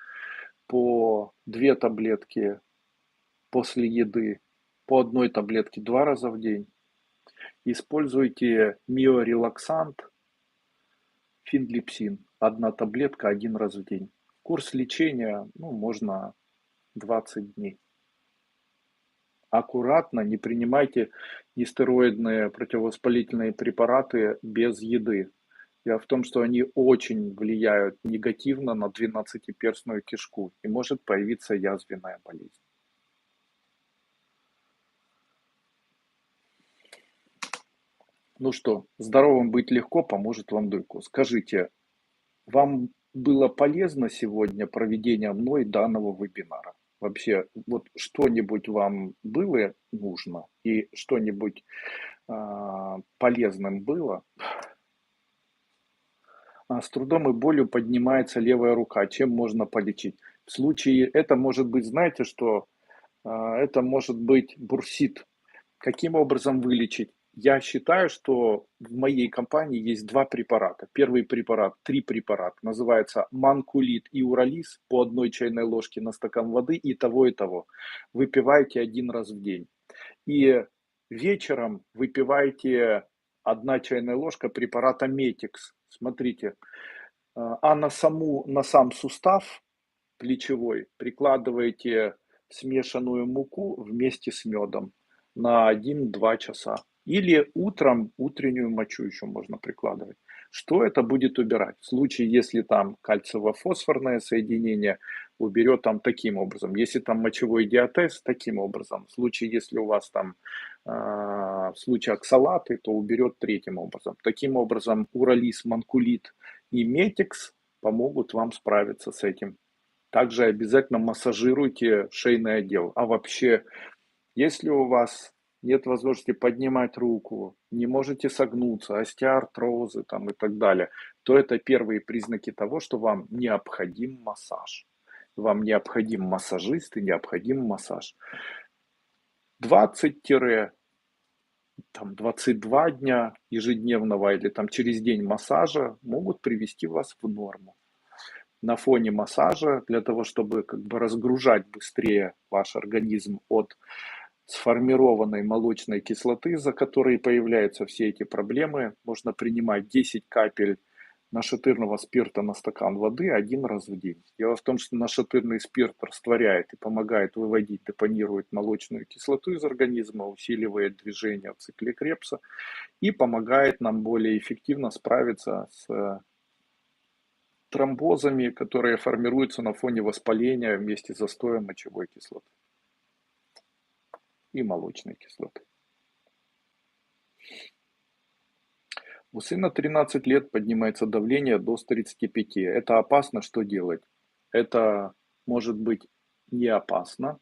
по 2 таблетки после еды, по одной таблетке 2 раза в день. Используйте миорелаксант, финлипсин, 1 таблетка 1 раз в день. Курс лечения, ну, можно 20 дней. Аккуратно, не принимайте нестероидные противовоспалительные препараты без еды. Дело в том, что они очень влияют негативно на двенадцатиперстную кишку и может появиться язвенная болезнь. Ну что, здоровым быть легко, поможет вам Дуйко. Скажите, вам было полезно сегодня проведение мной данного вебинара? Вообще, вот что-нибудь вам было нужно и что-нибудь полезным было? С трудом и болью поднимается левая рука. Чем можно полечить? В случае, это может быть, знаете что? Это может быть бурсит. Каким образом вылечить? Я считаю, что в моей компании есть 2 препарата. Первый препарат, 3 препарата. Называется манкулит и уралис по 1 чайной ложке на стакан воды и того, и того. Выпивайте 1 раз в день. И вечером выпивайте 1 чайная ложка препарата Метикс. Смотрите, на сам сустав плечевой прикладываете смешанную муку вместе с медом на 1-2 часа. Или утром утреннюю мочу еще можно прикладывать. Что это будет убирать? В случае, если там кальциево-фосфорное соединение, уберет там таким образом. Если там мочевой диатез, таким образом. В случае, если у вас там в случае оксалаты, то уберет третьим образом. Таким образом, уралис, манкулит и метикс помогут вам справиться с этим. Также обязательно массажируйте шейный отдел. А вообще, если у вас нет возможности поднимать руку, не можете согнуться, остеоартрозы там и так далее, то это первые признаки того, что вам необходим массаж. Вам необходим массажист и необходим массаж. 20-22 дня ежедневного или там через день массажа могут привести вас в норму. На фоне массажа, для того, чтобы как бы разгружать быстрее ваш организм от сформированной молочной кислоты, из-за которой появляются все эти проблемы, можно принимать 10 капель нашатырного спирта на стакан воды 1 раз в день. Дело в том, что нашатырный спирт растворяет и помогает выводить, депонирует молочную кислоту из организма, усиливает движение в цикле Крепса и помогает нам более эффективно справиться с тромбозами, которые формируются на фоне воспаления вместе с застоем мочевой кислоты и молочной кислоты. У сына 13 лет, поднимается давление до 135. Это опасно, что делать? Это может быть не опасно.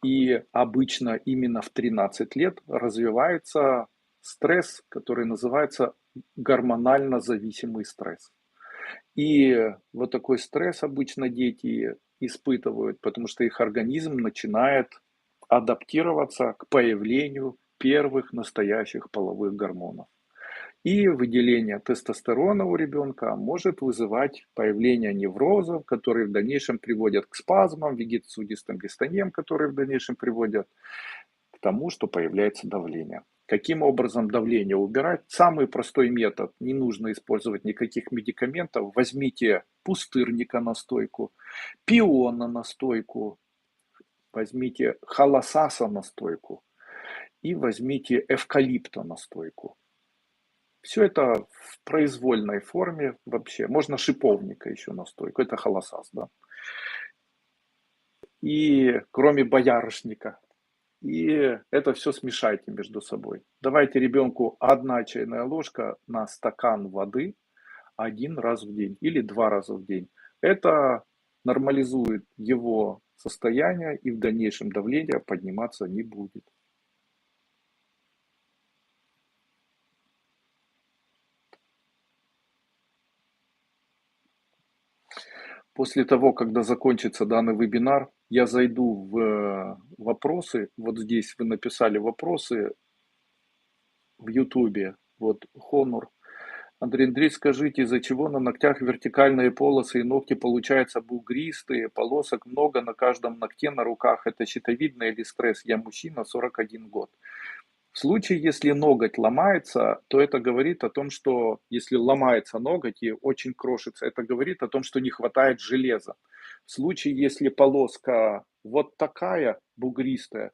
И обычно именно в 13 лет развивается стресс, который называется гормонально зависимый стресс. И вот такой стресс обычно дети испытывают, потому что их организм начинает адаптироваться к появлению первых настоящих половых гормонов. И выделение тестостерона у ребенка может вызывать появление неврозов, которые в дальнейшем приводят к спазмам, вегетосудистым дистониям, которые в дальнейшем приводят к тому, что появляется давление. Каким образом давление убирать? Самый простой метод. Не нужно использовать никаких медикаментов. Возьмите пустырника настойку, пиона настойку, возьмите холосаса настойку и возьмите эвкалипта настойку. Все это в произвольной форме вообще. Можно шиповника еще настойку. Это холосас, да. И кроме боярышника. И это все смешайте между собой. Давайте ребенку 1 чайная ложка на стакан воды 1 раз в день или 2 раза в день. Это нормализует его состояние, и в дальнейшем давление подниматься не будет. После того, когда закончится данный вебинар, я зайду в вопросы. Вот здесь вы написали вопросы в Ютубе. Вот Honor. Андрей Андреевич, скажите, из-за чего на ногтях вертикальные полосы и ногти получаются бугристые, полосок много на каждом ногте на руках? Это щитовидный или стресс? Я мужчина, 41 год. В случае, если ноготь ломается, то это говорит о том, что если ломается ноготь и очень крошится, это говорит о том, что не хватает железа. В случае, если полоска вот такая бугристая,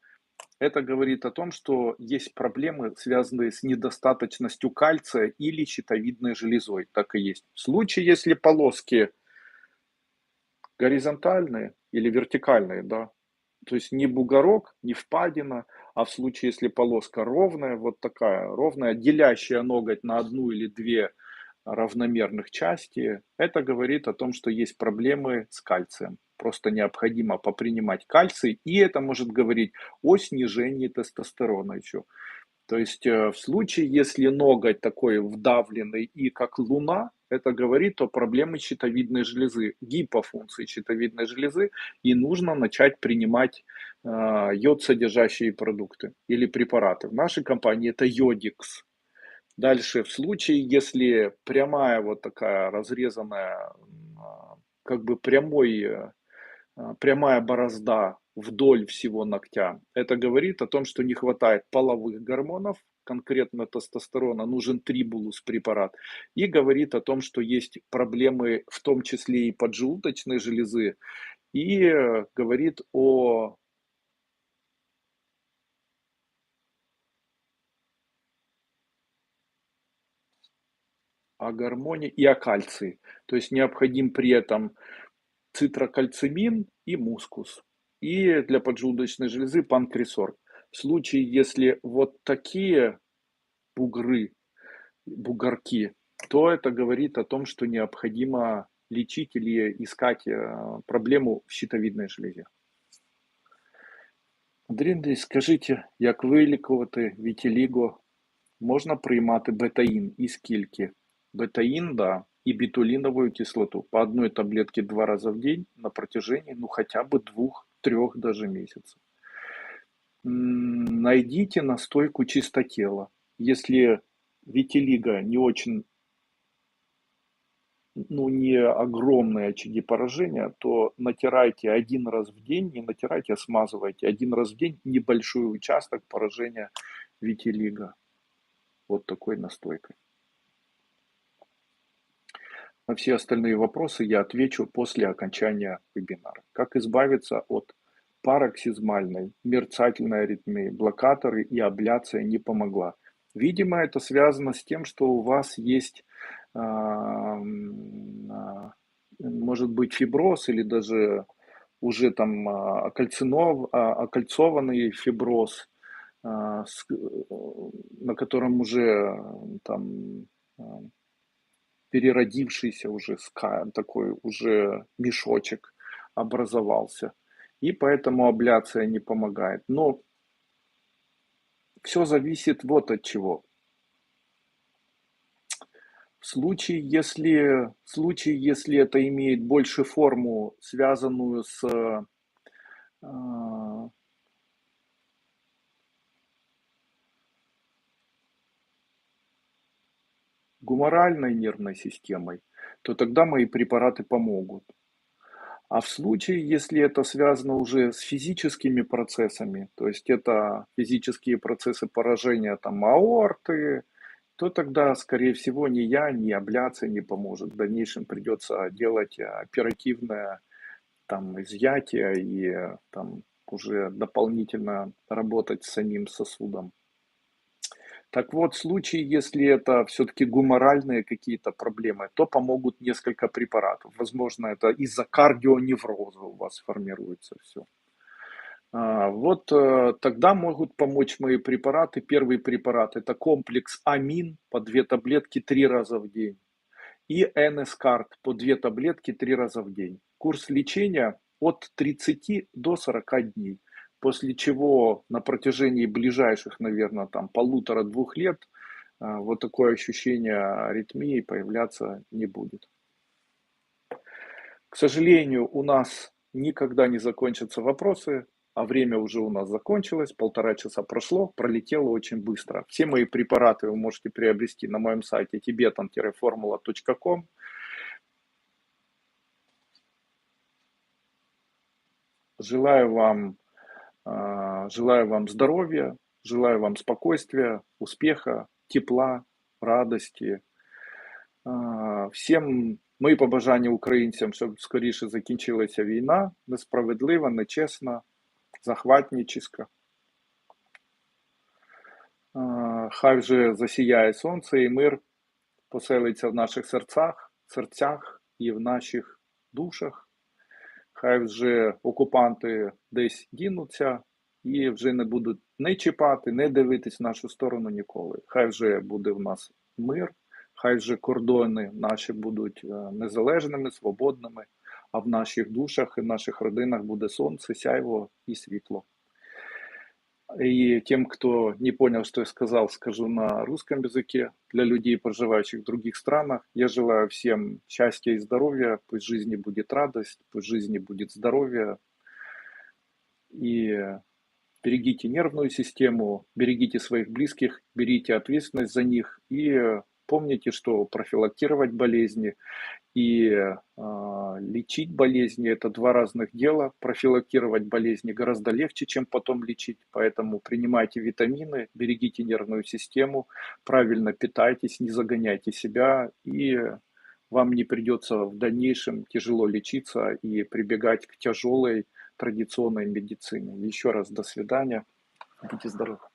это говорит о том, что есть проблемы, связанные с недостаточностью кальция или щитовидной железой. Так и есть. В случае, если полоски горизонтальные или вертикальные, да, то есть не бугорок, не впадина, а в случае, если полоска ровная, вот такая ровная, делящая ноготь на 1 или 2 равномерных части, это говорит о том, что есть проблемы с кальцием. Просто необходимо попринимать кальций, и это может говорить о снижении тестостерона еще. То есть в случае, если ноготь такой вдавленный и как луна, это говорит о проблеме щитовидной железы, гипофункции щитовидной железы, и нужно начать принимать йод содержащие продукты или препараты. В нашей компании это йодикс. Дальше, в случае, если прямая вот такая разрезанная, как бы прямая борозда вдоль всего ногтя, это говорит о том, что не хватает половых гормонов, конкретно тестостерона, нужен трибулус препарат, и говорит о том, что есть проблемы в том числе и поджелудочной железы, и говорит о гормоне и о кальции. То есть необходим при этом цитрокальцимин и мускус. И для поджелудочной железы панкресор. В случае, если вот такие бугорки, то это говорит о том, что необходимо лечить или искать проблему в щитовидной железе. Андрій Андрійович, скажіть, як вилікувати вітіліго? Можна приймати бетаїн і скільки? Бетаїн, да, и бетулиновую кислоту по 1 таблетке 2 раза в день на протяжении, ну, хотя бы 2-3 даже месяцев. Найдите настойку чистотела. Если витилиго не очень, ну, не огромные очаги поражения, то натирайте 1 раз в день, не натирайте, а смазывайте 1 раз в день небольшой участок поражения витилиго. Вот такой настойкой. На все остальные вопросы я отвечу после окончания вебинара. Как избавиться от пароксизмальной мерцательной аритмии? Блокаторы и абляция не помогла. Видимо, это связано с тем, что у вас есть, может быть, фиброз или даже уже там окольцованный фиброз. на котором уже там переродившийся уже такой уже мешочек образовался. И поэтому абляция не помогает. Но все зависит вот от чего. В случае, если это имеет больше форму, связанную с а, гуморальной нервной системой, то тогда мои препараты помогут. А в случае, если это связано уже с физическими процессами, то есть это физические процессы поражения там аорты, то тогда, скорее всего, ни я, ни абляция не поможет. В дальнейшем придется делать оперативное там изъятие и там уже дополнительно работать с самим сосудом. Так вот, в случае, если это все-таки гуморальные какие-то проблемы, то помогут несколько препаратов. Возможно, это из-за кардионевроза у вас формируется все. Вот тогда могут помочь мои препараты. Первый препарат это комплекс амин по 2 таблетки 3 раза в день. И NSCART по 2 таблетки 3 раза в день. Курс лечения от 30 до 40 дней. После чего на протяжении ближайших, наверное, там 1,5-2 лет вот такое ощущение аритмии появляться не будет. К сожалению, у нас никогда не закончатся вопросы, а время уже у нас закончилось, 1,5 часа прошло, пролетело очень быстро. Все мои препараты вы можете приобрести на моем сайте tibetan-formula.com. Желаю вам здоровья, желаю вам спокойствия, успеха, тепла, радости. Всім мої побажання українцям, щоб скоріше закінчилася війна, несправедлива, нечесна, захватническа. Хай вже засіяє сонце і мир поселиться в наших серцях і в наших душах. Хай вже окупанти десь дінуться і вже не будуть не чіпати, не дивитись в нашу сторону ніколи. Хай вже буде в нас мир, хай вже кордони наші будуть незалежними, свободними, а в наших душах і в наших родинах буде сонце, сяйво і світло. И тем, кто не понял, что я сказал, скажу на русском языке. Для людей, проживающих в других странах, я желаю всем счастья и здоровья. Пусть в жизни будет радость, пусть в жизни будет здоровье. И берегите нервную систему, берегите своих близких, берите ответственность за них. И помните, что профилактировать болезни и лечить болезни – это 2 разных дела. Профилактировать болезни гораздо легче, чем потом лечить. Поэтому принимайте витамины, берегите нервную систему, правильно питайтесь, не загоняйте себя. И вам не придется в дальнейшем тяжело лечиться и прибегать к тяжелой традиционной медицине. Еще раз до свидания. Будьте здоровы.